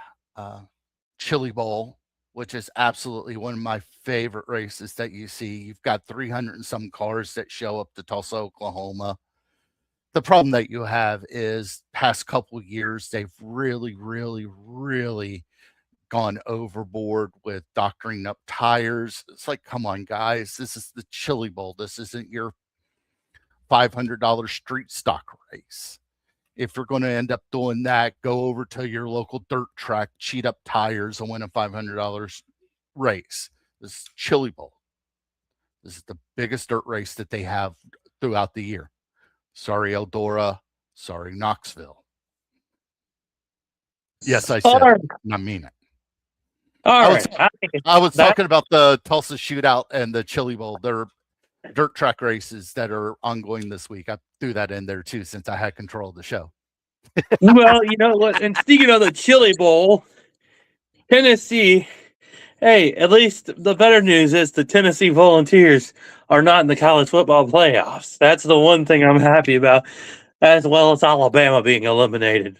B: Chili Bowl, which is absolutely one of my favorite races that you see. You've got 300 and some cars that show up to Tulsa, Oklahoma. The problem that you have is past couple of years, they've really, really, really gone overboard with doctoring up tires. It's like, come on, guys, this is the Chili Bowl. This isn't your $500 street stock race. If you're going to end up doing that, go over to your local dirt track, cheat up tires, and win a $500 race. This is Chili Bowl. This is the biggest dirt race that they have throughout the year. Sorry, Eldora. Sorry, Knoxville. Yes, I said it. I mean it. I was talking about the Tulsa Shootout and the Chili Bowl. They're dirt track races that are ongoing this week. I threw that in there too, since I had control of the show.
A: Well, you know what? And speaking of the Chili Bowl, Tennessee, hey, at least the better news is the Tennessee Volunteers are not in the college football playoffs. That's the one thing I'm happy about, as well as Alabama being eliminated.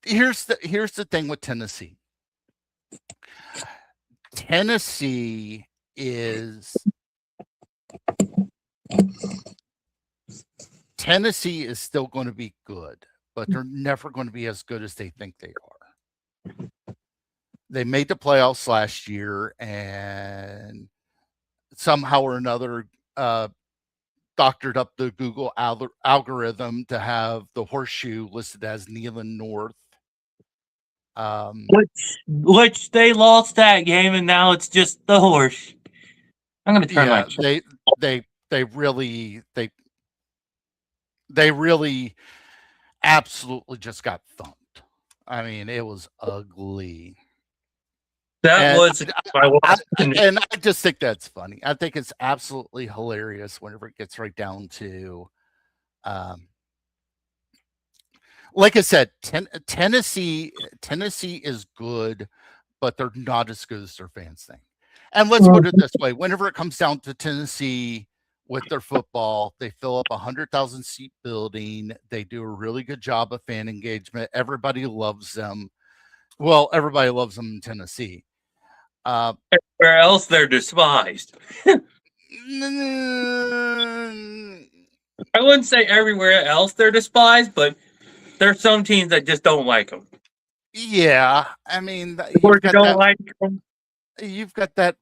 B: Here's the thing with Tennessee. Tennessee is still going to be good, but they're never going to be as good as they think they are. They made the playoffs last year and somehow or another doctored up the Google algorithm to have the horseshoe listed as Neyland North.
A: Which they lost that game, and now it's just the horse. I'm going to turn my
B: they really absolutely just got thumped. I mean, it was ugly.
A: And
B: I just think that's funny. I think it's absolutely hilarious whenever it gets right down to, like I said, Tennessee is good, but they're not as good as their fans think. And let's put it this way: whenever it comes down to Tennessee with their football, they fill up 100,000 seat building. They do a really good job of fan engagement. Everybody loves them. Well, everybody loves them in Tennessee.
A: Everywhere else, they're despised. I wouldn't say everywhere else they're despised, but there's some teams that just don't like them.
B: Yeah, I mean, you've got that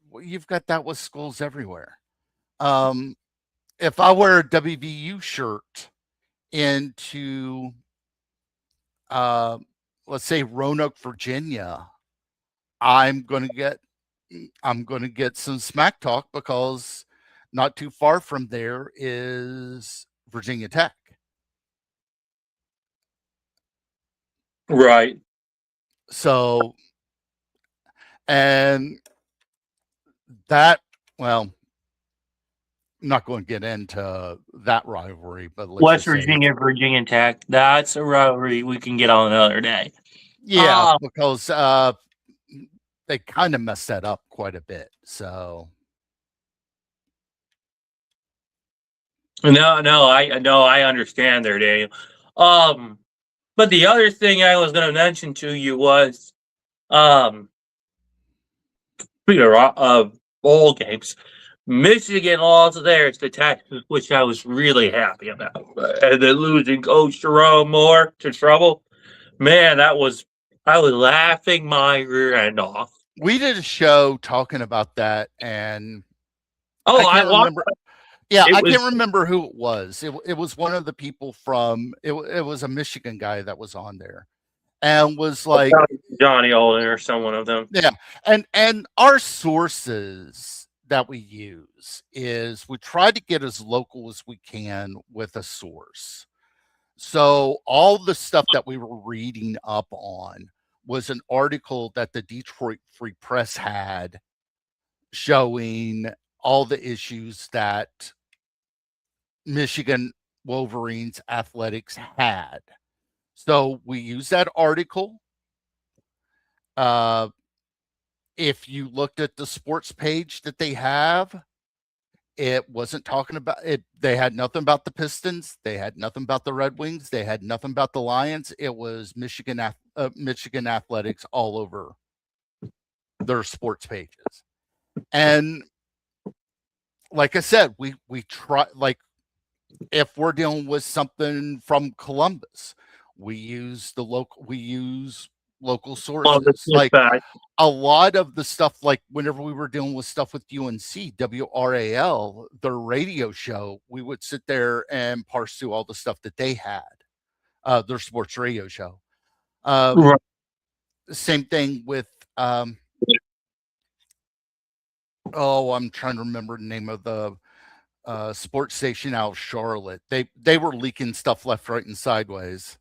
B: with schools everywhere. If I wear a WVU shirt into, let's say Roanoke, Virginia, I'm going to get some smack talk because not too far from there is Virginia Tech.
A: Right.
B: So, and that, well, I'm not going to get into that rivalry, but
A: West Virginia, Virginia Tech, that's a rivalry we can get on another day.
B: Yeah, because they kind of messed that up quite a bit. So
A: I understand there, Daniel. But the other thing I was going to mention to you was, speaking of bowl games, Michigan lost theirs to Texas, which I was really happy about. And then losing Coach Jerome Moore to trouble, man, I was laughing my rear end off.
B: We did a show talking about that, and
A: I remember.
B: Yeah, I can't remember who it was. It was one of the people from it was a Michigan guy that was on there, and was like
A: Johnny Olin or someone of them.
B: Yeah, and our sources that we use is we try to get as local as we can with a source. So all the stuff that we were reading up on was an article that the Detroit Free Press had showing all the issues that Michigan Wolverines athletics had. So we use that article. If you looked at the sports page that they have, It wasn't talking about it. They had nothing about the Pistons. They had nothing about the Red Wings. They had nothing about the Lions. It was Michigan athletics all over their sports pages. And like I said, we try, like, if we're dealing with something from Columbus, we use local sources. Like a lot of the stuff, like whenever we were dealing with stuff with UNC, WRAL, their radio show, we would sit there and parse through all the stuff that they had, their sports radio show.
A: Right.
B: Same thing with, I'm trying to remember the name of the sports station out of Charlotte. They were leaking stuff left, right, and sideways.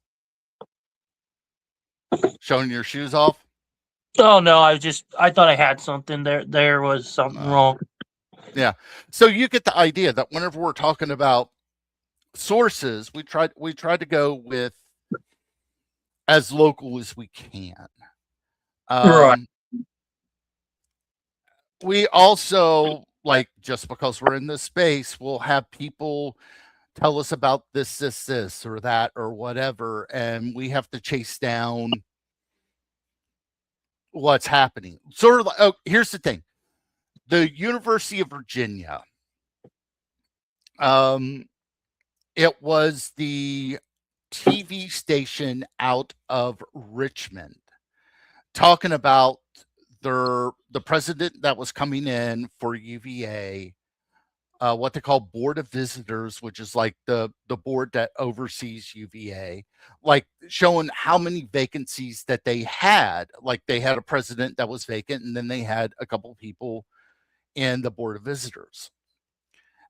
B: Showing your shoes off?
A: Oh no, I thought I had something there. There was something wrong.
B: Yeah. So you get the idea that whenever we're talking about sources, we try to go with as local as we can.
A: Right.
B: We also, like, just because we're in this space, we'll have people tell us about this or that or whatever, and we have to chase down what's happening. Sort of like, oh, here's the thing. The University of Virginia, it was the TV station out of Richmond talking about the president that was coming in for UVA, what they call Board of Visitors, which is like the board that oversees UVA, like showing how many vacancies that they had. Like they had a president that was vacant, and then they had a couple people in the Board of Visitors.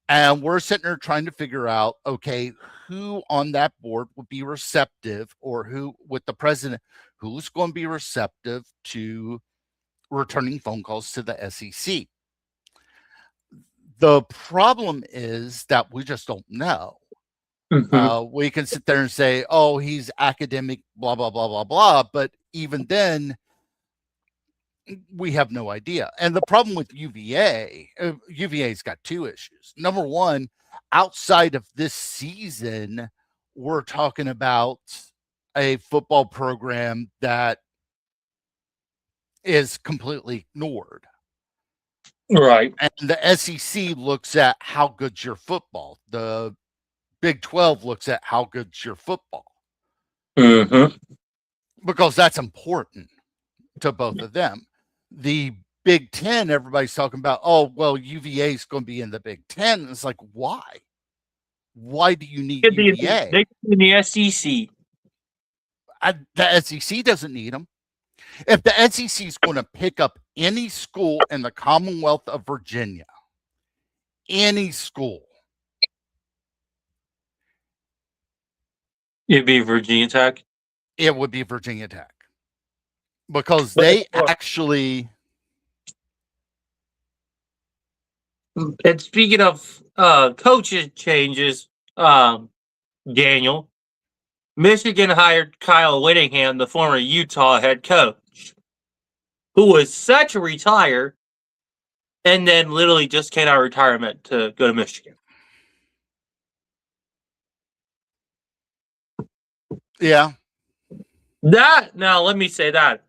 B: And we're sitting there trying to figure out, okay, who on that board would be receptive, or who with the president, who's going to be receptive to returning phone calls to the SEC. The problem is that we just don't know. Mm-hmm. We can sit there and say, oh, he's academic, blah, blah, blah, blah, blah. But even then, we have no idea. And the problem with UVA's got two issues. Number one, outside of this season, we're talking about a football program that is completely ignored.
A: Right.
B: And the SEC looks at how good's your football. The Big 12 looks at how good's your football.
A: Mm-hmm.
B: Because that's important to both of them. The Big 10, everybody's talking about, oh, well, UVA is going to be in the Big 10. And it's like, why? Why do you need UVA?
A: They in the SEC.
B: The SEC doesn't need them. If the SEC is going to pick up any school in the Commonwealth of Virginia, any school,
A: it'd be Virginia Tech.
B: It would be Virginia Tech. Because they actually...
A: And speaking of coaches changes, Daniel, Michigan hired Kyle Whittingham, the former Utah head coach, who was set to retire and then literally just came out of retirement to go to Michigan.
B: Yeah.
A: Now, let me say that.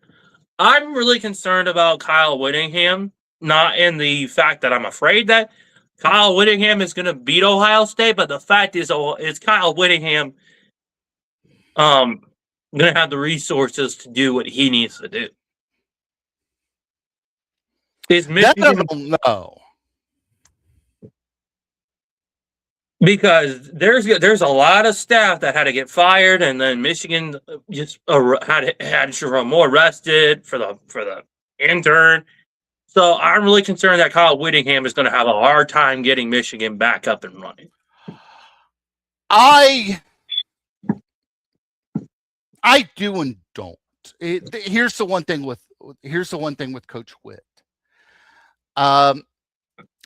A: I'm really concerned about Kyle Whittingham, not in the fact that I'm afraid that Kyle Whittingham is going to beat Ohio State, but the fact is Kyle Whittingham going to have the resources to do what he needs to do? Is Michigan,
B: that I don't know.
A: Because there's a lot of staff that had to get fired, and then Michigan just had Jerome arrested for the intern. So I'm really concerned that Kyle Whittingham is going to have a hard time getting Michigan back up and running.
B: I do and don't. Here's the one thing with Coach Whitt.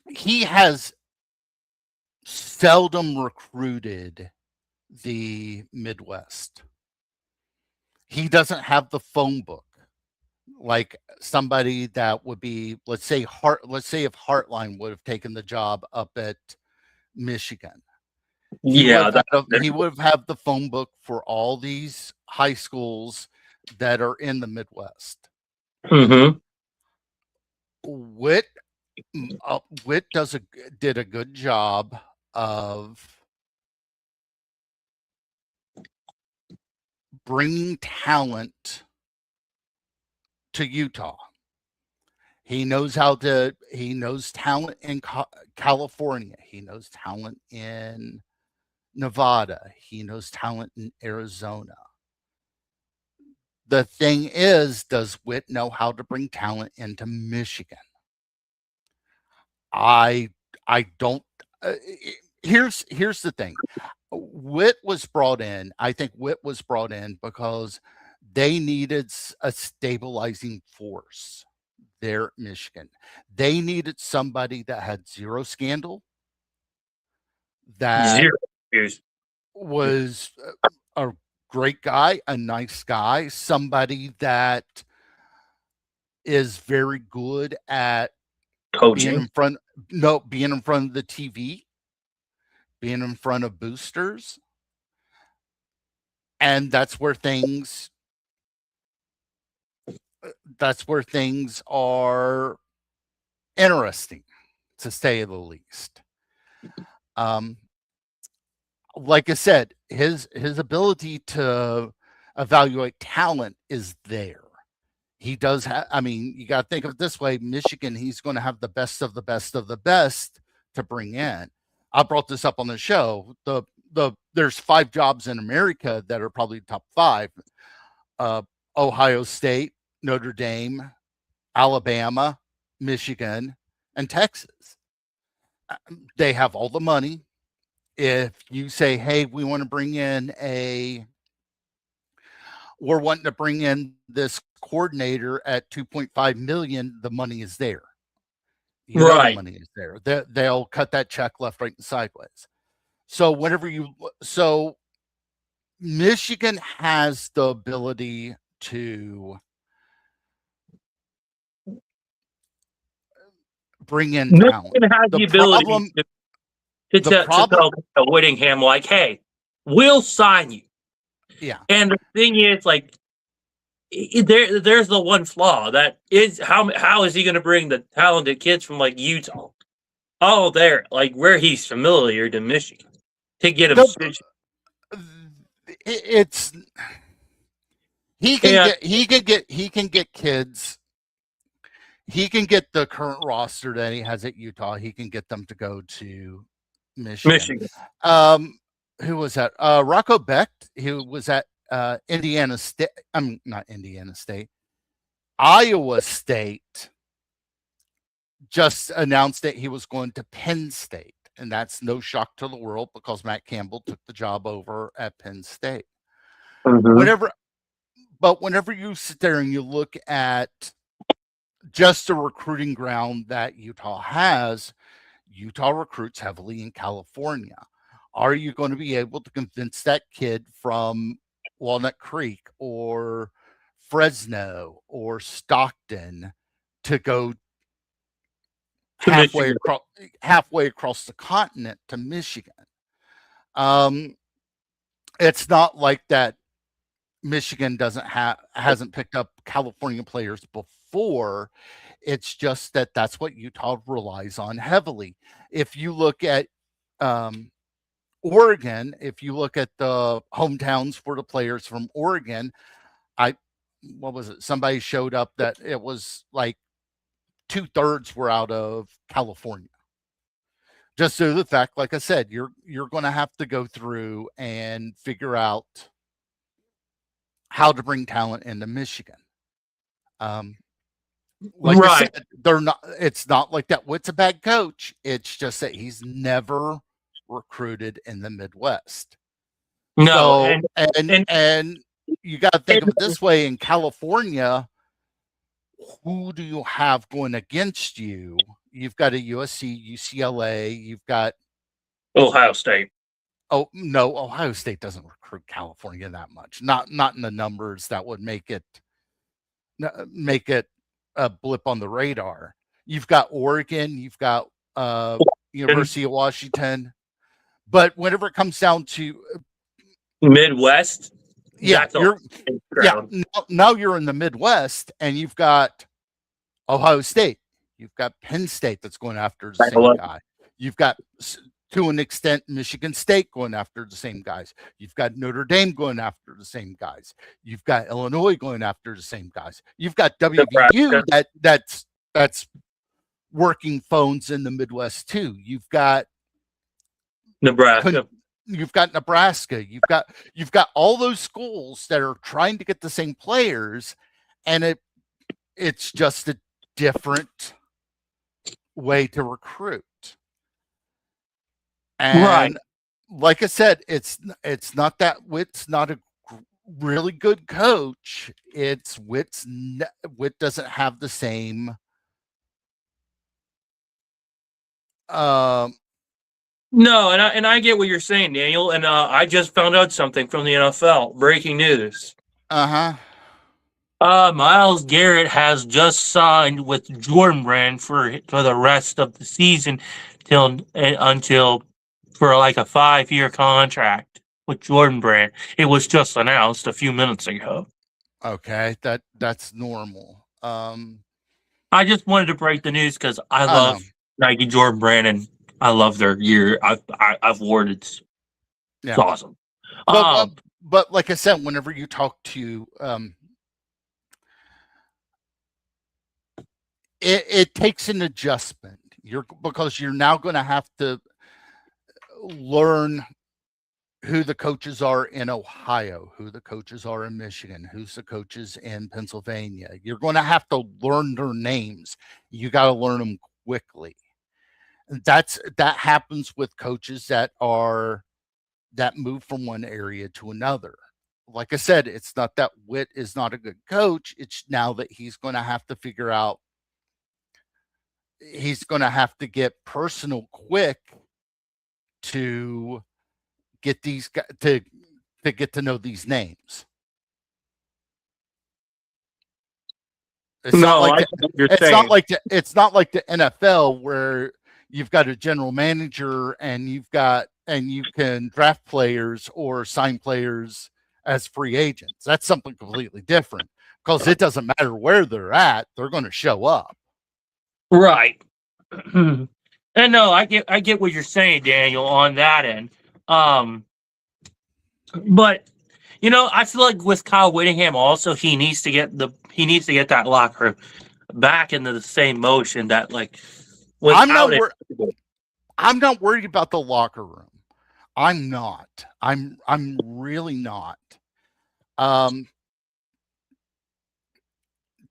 B: He has seldom recruited the Midwest. He doesn't have the phone book like somebody that would be, let's say if Hartline would have taken the job up at Michigan. He would have the phone book for all these high schools that are in the Midwest.
A: Mm-hmm.
B: Witt did a good job of bringing talent to Utah. He knows talent in California. He knows talent in Nevada. He knows talent in Arizona. The thing is, does Witt know how to bring talent into Michigan? I don't. Here's the thing. Witt was brought in. I think Witt was brought in because they needed a stabilizing force there at Michigan. They needed somebody that had zero scandal, that was a great guy, a nice guy, somebody that is very good at
A: coaching,
B: being in front of the TV, being in front of boosters. And that's where things are interesting, to say the least. Like I said, his ability to evaluate talent is there. He does have, I mean, you got to think of it this way. Michigan, he's going to have the best of the best of the best to bring in. I brought this up on the show. There's 5 jobs in America that are probably top 5. Ohio State, Notre Dame, Alabama, Michigan, and Texas. They have all the money. If you say, hey, we're wanting to bring in this coordinator at $2.5 million, the money is there. The money is there. They'll cut that check left, right, and sideways. So Michigan has the ability to bring in talent.
A: Michigan has the ability to tell Whittingham, like, hey, we'll sign you.
B: Yeah.
A: And the thing is, like, there's the one flaw that is how is he going to bring the talented kids from like Utah all there, like where he's familiar to Michigan, to get him switched?
B: He can get kids. He can get the current roster that he has at Utah. He can get them to go to Michigan. Who was that? Rocco Becht, who was at Indiana State. Not Indiana State. Iowa State just announced that he was going to Penn State. And that's no shock to the world because Matt Campbell took the job over at Penn State.
A: Mm-hmm.
B: Whenever you sit there and you look at just the recruiting ground that Utah has, Utah recruits heavily in California. Are you going to be able to convince that kid from Walnut Creek or Fresno or Stockton to go halfway across the continent to Michigan? It's not like that Michigan hasn't picked up California players before. It's just that that's what Utah relies on heavily. If you look at Oregon, if you look at the hometowns for the players from Oregon, what was it? Somebody showed up that it was like 2/3 were out of California. Just due to the fact, like I said, you're going to have to go through and figure out how to bring talent into Michigan. I said, it's not like that Witt's a bad coach. It's just that he's never recruited in the Midwest.
A: No,
B: so, and you got to think of it this way: in California, who do you have going against you? You've got a USC, UCLA. You've got
A: Ohio State.
B: Oh no, Ohio State doesn't recruit California that much. Not in the numbers that would make it make it a blip on the radar. You've got Oregon, you've got University of Washington, but whenever it comes down to
A: Midwest.
B: yeah,
A: Yeah.
B: Now you're in the Midwest, and you've got Ohio State, you've got Penn State that's going after the same guy. You've got, to an extent, Michigan State going after the same guys. You've got Notre Dame going after the same guys. You've got Illinois going after the same guys. You've got WVU that's working phones in the Midwest too. You've got
A: Nebraska.
B: You've got Nebraska. You've got all those schools that are trying to get the same players, and it's just a different way to recruit. And like I said, it's not that Witt's not a really good coach. It's Witt doesn't have the same
A: No, and I get what you're saying, Daniel. And I just found out something from the NFL. Breaking news. Myles Garrett has just signed with Jordan Brand for the rest of the season until for like a 5-year contract with Jordan Brand. It was just announced a few minutes ago.
B: Okay, that's normal.
A: I just wanted to break the news because I love Nike Jordan Brand, and I love their gear. I've worn it. It's awesome.
B: But like I said, whenever you talk to it takes an adjustment. Because you're now going to have to learn who the coaches are in Ohio, who the coaches are in Michigan, who's the coaches in Pennsylvania. You're going to have to learn their names. You got to learn them quickly. That happens with coaches that move from one area to another. Like I said, it's not that Witt is not a good coach. It's now that he's going to have to figure out. He's going to have to get personal quick to get these guys to get to know these names. It's not like the NFL where you've got a general manager and you can draft players or sign players as free agents. That's something completely different because it doesn't matter where they're at; they're going to show up.
A: Right. And no, I get what you're saying, Daniel, on that end. But I feel like with Kyle Whittingham also he needs to get that locker room back into the same motion that
B: I'm not worried about the locker room. I'm not. I'm really not.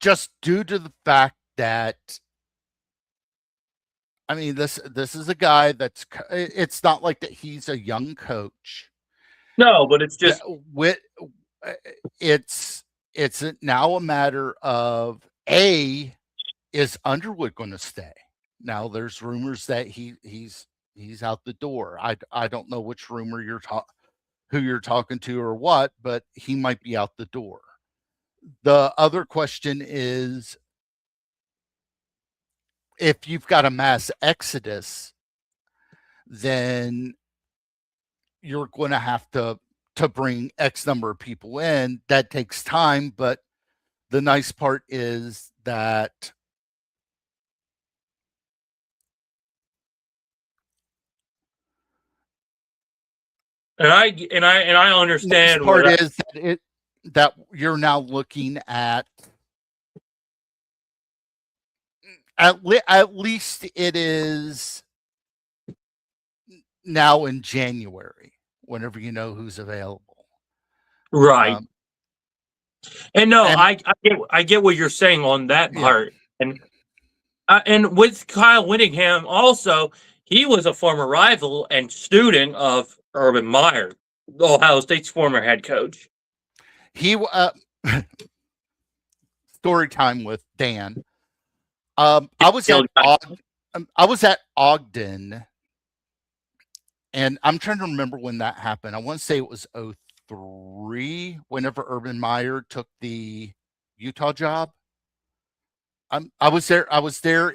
B: Just due to the fact that this is a guy it's not like that he's a young coach.
A: No, but it's just
B: it's now a matter of is Underwood going to stay? Now there's rumors that he's out the door. I don't know which rumor who you're talking to or what, but he might be out the door. The other question is, if you've got a mass exodus, then you're going to have to bring X number of people in. That takes time, but the nice part is that
A: and I understand.
B: The part is that you're now looking at least it is now in January, whenever you know who's available.
A: Right. And I get what you're saying on that part. And with Kyle Whittingham also, he was a former rival and student of Urban Meyer, Ohio State's former head coach.
B: He story time with Dan. I was at Ogden, and I'm trying to remember when that happened. I want to say it was 2003, whenever Urban Meyer took the Utah job. I was there. I was there.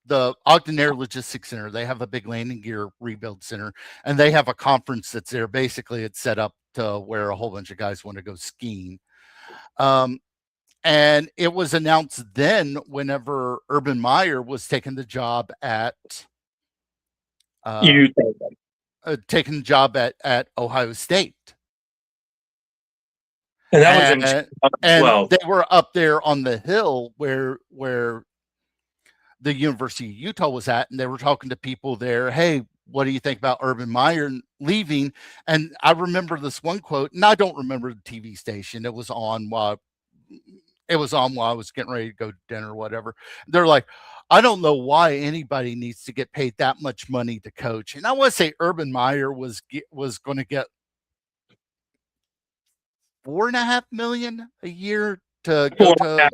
B: The Ogden Air Logistics Center. They have a big landing gear rebuild center, and they have a conference that's there. Basically, it's set up to where a whole bunch of guys want to go skiing. And it was announced then whenever Urban Meyer was taking the job at Ohio State.
A: And that was
B: they were up there on the hill where the University of Utah was at, and they were talking to people there. Hey, what do you think about Urban Meyer leaving? And I remember this one quote, and I don't remember the TV station. It was on while I was getting ready to go to dinner or whatever. They're like, I don't know why anybody needs to get paid that much money to coach. And I want to say Urban Meyer was going to get $4.5 million a year to go to.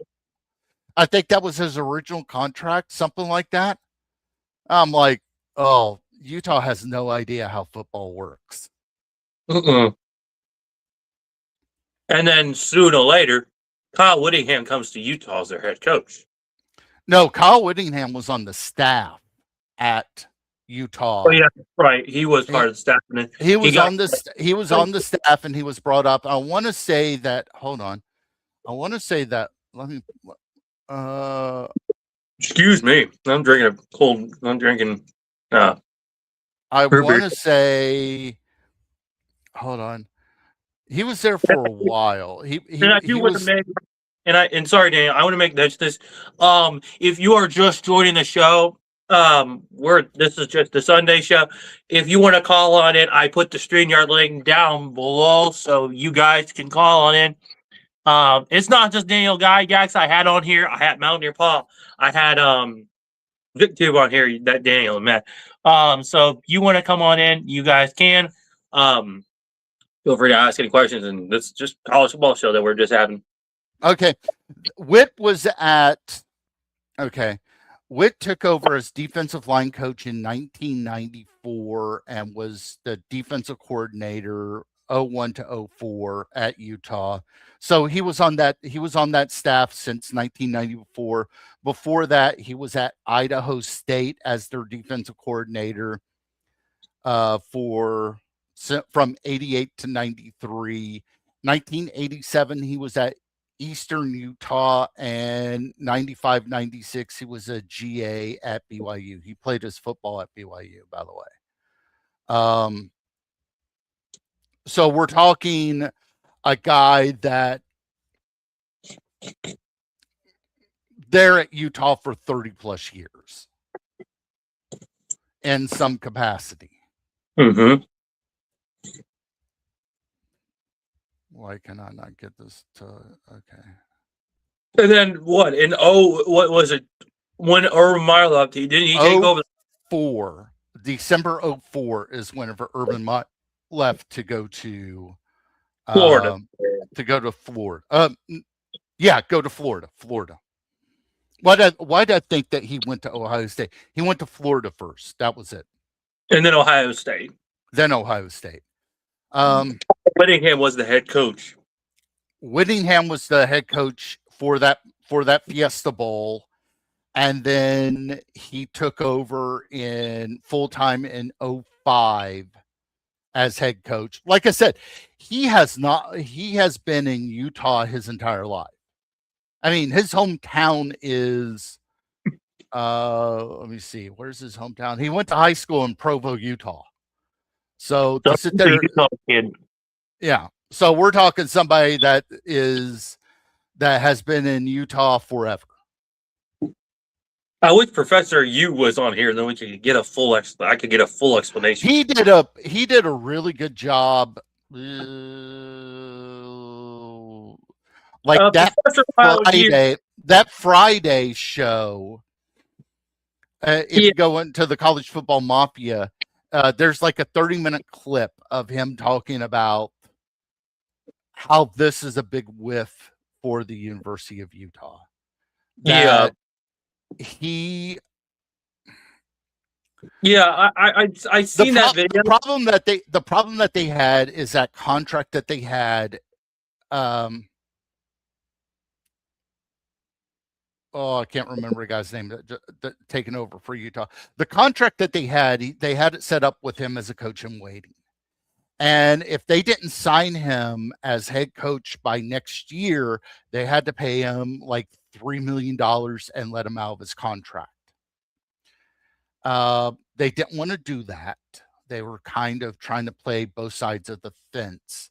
B: I think that was his original contract, something like that. I'm like, oh, Utah has no idea how football works.
A: And then sooner or later, Kyle Whittingham comes to Utah as their head coach.
B: No, Kyle Whittingham was on the staff at Utah.
A: Oh yeah, right. He was part of the staff. And
B: he was on the staff, and he was brought up. I want to say that. Hold on. I want to say that. Let me.
A: Excuse me. I'm drinking a cold. I'm drinking.
B: I want to say. Hold on. He was there for a while.
A: And sorry, Daniel, I want to make this. If you are just joining the show, this is just the Sunday show. If you want to call on it, I put the StreamYard link down below so you guys can call on in. It's not just Daniel Gygax I had on here. I had Mountaineer Paul. I had VicTube on here that Daniel met. So if you want to come on in, you guys can. Feel free to ask any questions, and this is just college football show that we're just having.
B: Okay. Witt took over as defensive line coach in 1994 and was the defensive coordinator 01 to 04 at Utah. So he was on that staff since 1994. Before that, he was at Idaho State as their defensive coordinator from 88 to 93. 1987, he was at Eastern Utah, and 95, 96, he was a GA at BYU. He played his football at BYU, by the way. So we're talking a guy that they're at Utah for 30 plus years in some capacity.
A: Mm-hmm.
B: Why can I not get this to okay?
A: And then what? What was it? When Urban Meyer left, didn't he take over?
B: December 04 is whenever Urban Meyer left to go to
A: Florida.
B: Go to Florida. Why did I think that he went to Ohio State? He went to Florida first. That was it.
A: And then Ohio State. Whittingham was the head coach.
B: Whittingham was the head coach for that Fiesta Bowl, and then he took over in full time in 05 as head coach. Like I said, he has been in Utah his entire life. I mean, his hometown is let me see, where's his hometown? He went to high school in Provo, Utah. So to sit there, yeah. So we're talking somebody that has been in Utah forever.
A: I wish Professor Yu was on here, then we could get a full explanation.
B: He did a really good job. Like that Friday show. If you go into the College Football Mafia, there's like a 30-minute clip of him talking about how this is a big whiff for the University of Utah. I seen
A: that video.
B: The problem that they had is that contract that they had. I can't remember the guy's name that taken over for Utah. The contract that they had it set up with him as a coach in waiting. And if they didn't sign him as head coach by next year, they had to pay him like $3 million and let him out of his contract. They didn't want to do that. They were kind of trying to play both sides of the fence.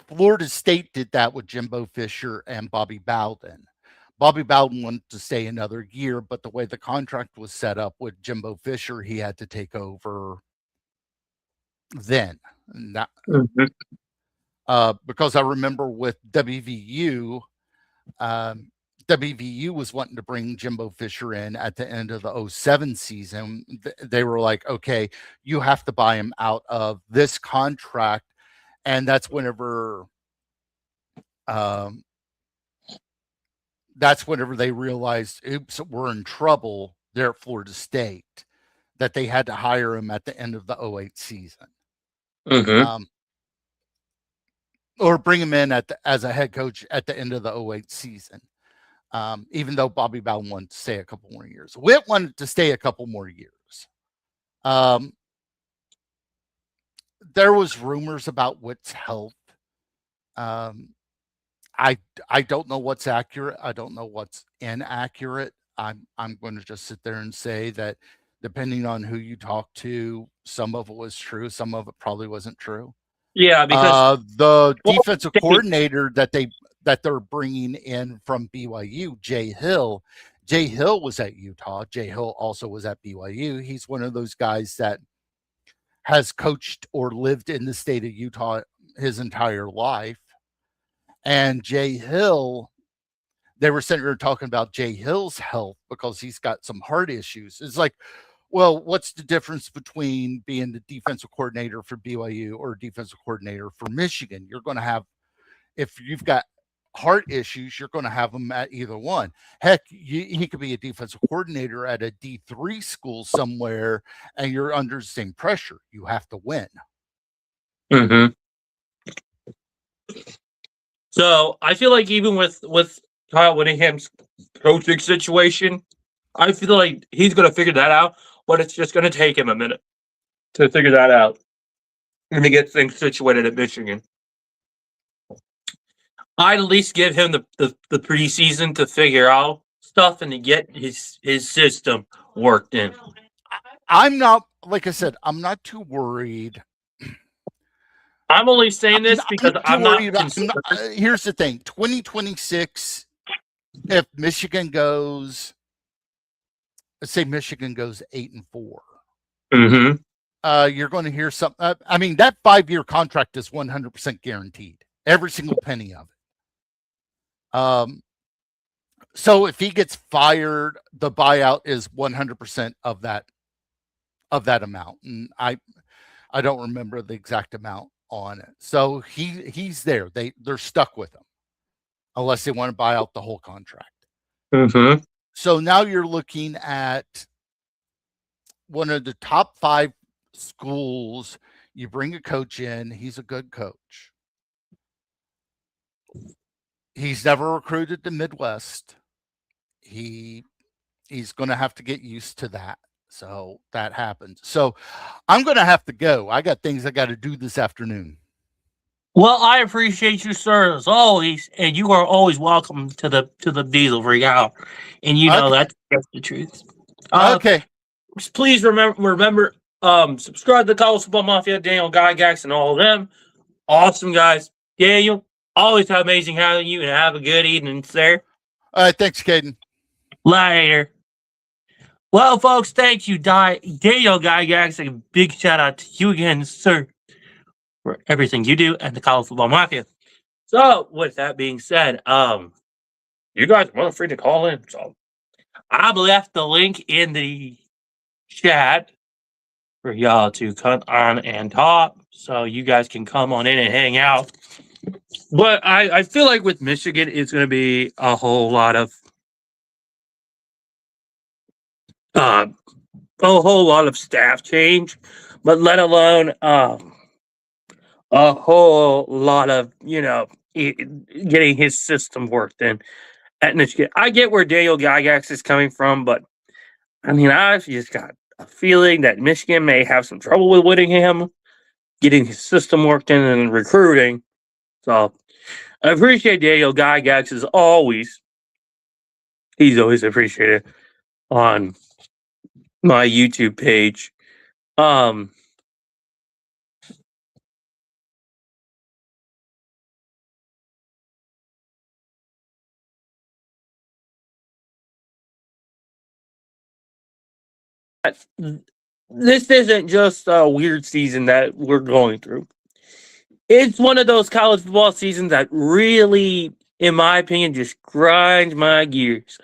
B: Florida State did that with Jimbo Fisher and Bobby Bowden. Bobby Bowden wanted to stay another year, but the way the contract was set up with Jimbo Fisher, he had to take over then. Not, because I remember with WVU, WVU was wanting to bring Jimbo Fisher in at the end of the 2007 season. They were like, okay, you have to buy him out of this contract. And that's whenever they realized, oops, we're in trouble there at Florida State, that they had to hire him at the end of the 2008 season. Or bring him in as a head coach at the end of the 2008 season. Even though Bobby Bowden wanted to stay a couple more years. Witt wanted to stay a couple more years. There was rumors about Witt's health. I don't know what's accurate. I don't know what's inaccurate. I'm going to just sit there and say that depending on who you talk to, some of it was true, some of it probably wasn't true.
A: Yeah, because
B: the defensive coordinator that they're bringing in from BYU, Jay Hill was at Utah. Jay Hill also was at BYU. He's one of those guys that has coached or lived in the state of Utah his entire life. And Jay Hill, they were sitting here talking about Jay Hill's health because he's got some heart issues. It's like, well, what's the difference between being the defensive coordinator for BYU or defensive coordinator for Michigan? You're going to have, if you've got heart issues, you're going to have them at either one. Heck, he could be a defensive coordinator at a D3 school somewhere, and you're under the same pressure. You have to win.
A: So I feel like even with Kyle Whittingham's coaching situation, I feel like he's going to figure that out, but it's just going to take him a minute to figure that out and to get things situated at Michigan. I'd at least give him the preseason to figure out stuff and to get his system worked in.
B: I'm not, like I said, I'm not too worried.
A: I'm only saying this because I'm not.
B: Here's the thing: 2026. If Michigan goes, let's say Michigan goes 8-4, you're going to hear something. I mean, that 5-year contract is 100% guaranteed, every single penny of it. So if he gets fired, the buyout is 100% of that amount, and I don't remember the exact amount on it. So he's there. They're stuck with him unless they want to buy out the whole contract. So now you're looking at one of the top 5 schools. You bring a coach in. He's a good coach. He's never recruited the Midwest. He's going to have to get used to that. So that happens. So I'm going to have to go. I got things I got to do this afternoon.
A: Well, I appreciate you, sir, as always, and you are always welcome to the Diesel Freak Hour, and you know that's the truth.
B: Okay.
A: Please remember, subscribe to the College Football Mafia, Daniel Gygax, and all of them. Awesome guys. Daniel, always amazing having you, and have a good evening, sir.
B: All right, thanks, Caden.
A: Later. Well, folks, thank you, Daniel Gygax, and a big shout out to you again, sir, for everything you do at the College Football Mafia. So, with that being said, you guys are free to call in. So, I've left the link in the chat for y'all to come on and talk, so you guys can come on in and hang out. But I feel like with Michigan, it's going to be a whole lot of staff change, but let alone a whole lot of getting his system worked in. at Michigan. I get where Daniel Gygax is coming from, but I mean, I've just got a feeling that Michigan may have some trouble with Whittingham, getting his system worked in and recruiting. So I appreciate Daniel Gygax as always. He's always appreciated on my YouTube page. This isn't just a weird season that we're going through. It's one of those college football seasons that really, in my opinion, just grinds my gears.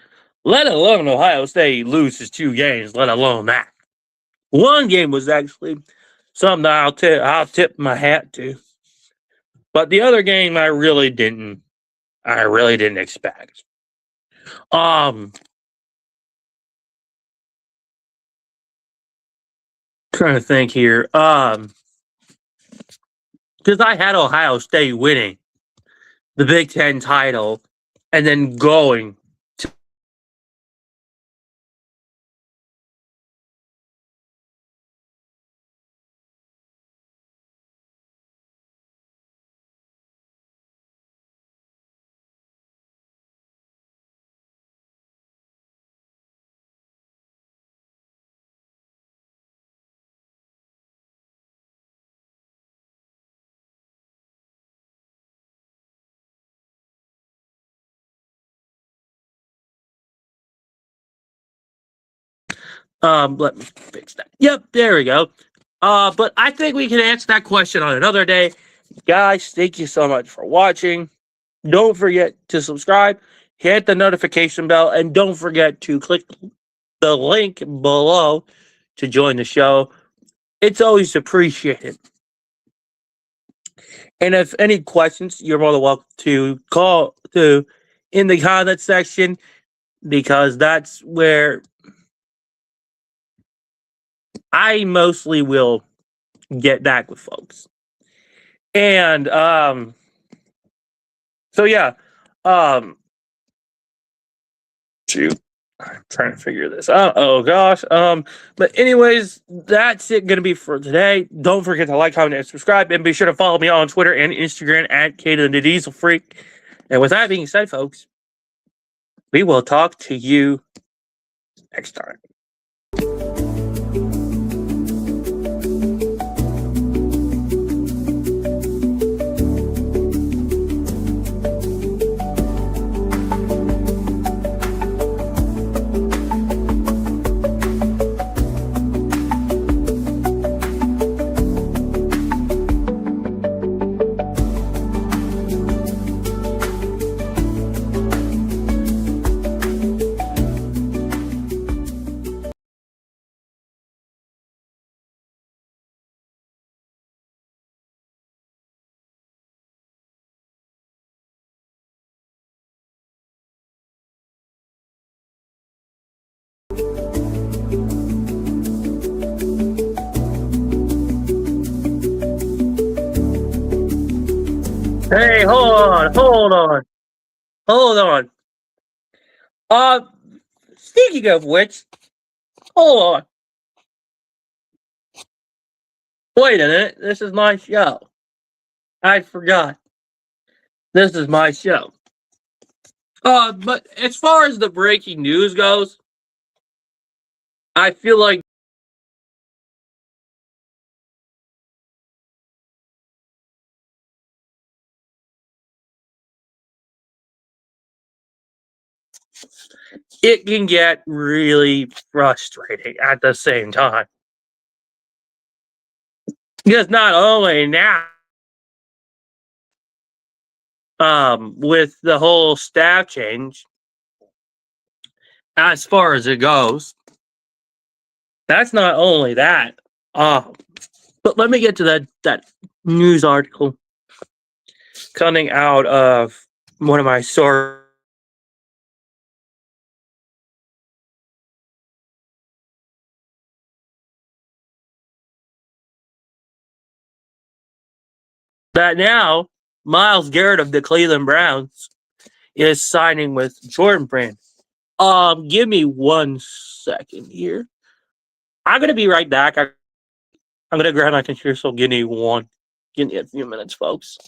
A: Let alone Ohio State loses 2 games, let alone that. One game was actually something that I'll tip my hat to. But the other game I really didn't expect. Trying to think here. Because I had Ohio State winning the Big Ten title and then going to let me fix that. Yep, there we go. But I think we can answer that question on another day. Guys, thank you so much for watching. Don't forget to subscribe, hit the notification bell, and don't forget to click the link below to join the show. It's always appreciated. And if any questions, you're more than welcome to call to in the comment section, because that's where I mostly will get back with folks. And so yeah. Shoot. I'm trying to figure this out. Oh gosh. But anyways, that's it gonna be for today. Don't forget to like, comment, and subscribe, and be sure to follow me on Twitter and Instagram at Caden the Diesel Freak. And with that being said, folks, we will talk to you next time. Hey, hold on. Speaking of which, hold on. Wait a minute, this is my show. I forgot. This is my show. But as far as the breaking news goes, I feel like it can get really frustrating at the same time. Because not only now, with the whole staff change, as far as it goes, that's not only that. But let me get to that news article coming out of one of my sources. That now Myles Garrett of the Cleveland Browns is signing with Jordan Brand. Give me 1 second here. I'm gonna be right back. I'm gonna grab my computer, so give me a few minutes, folks.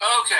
C: Okay.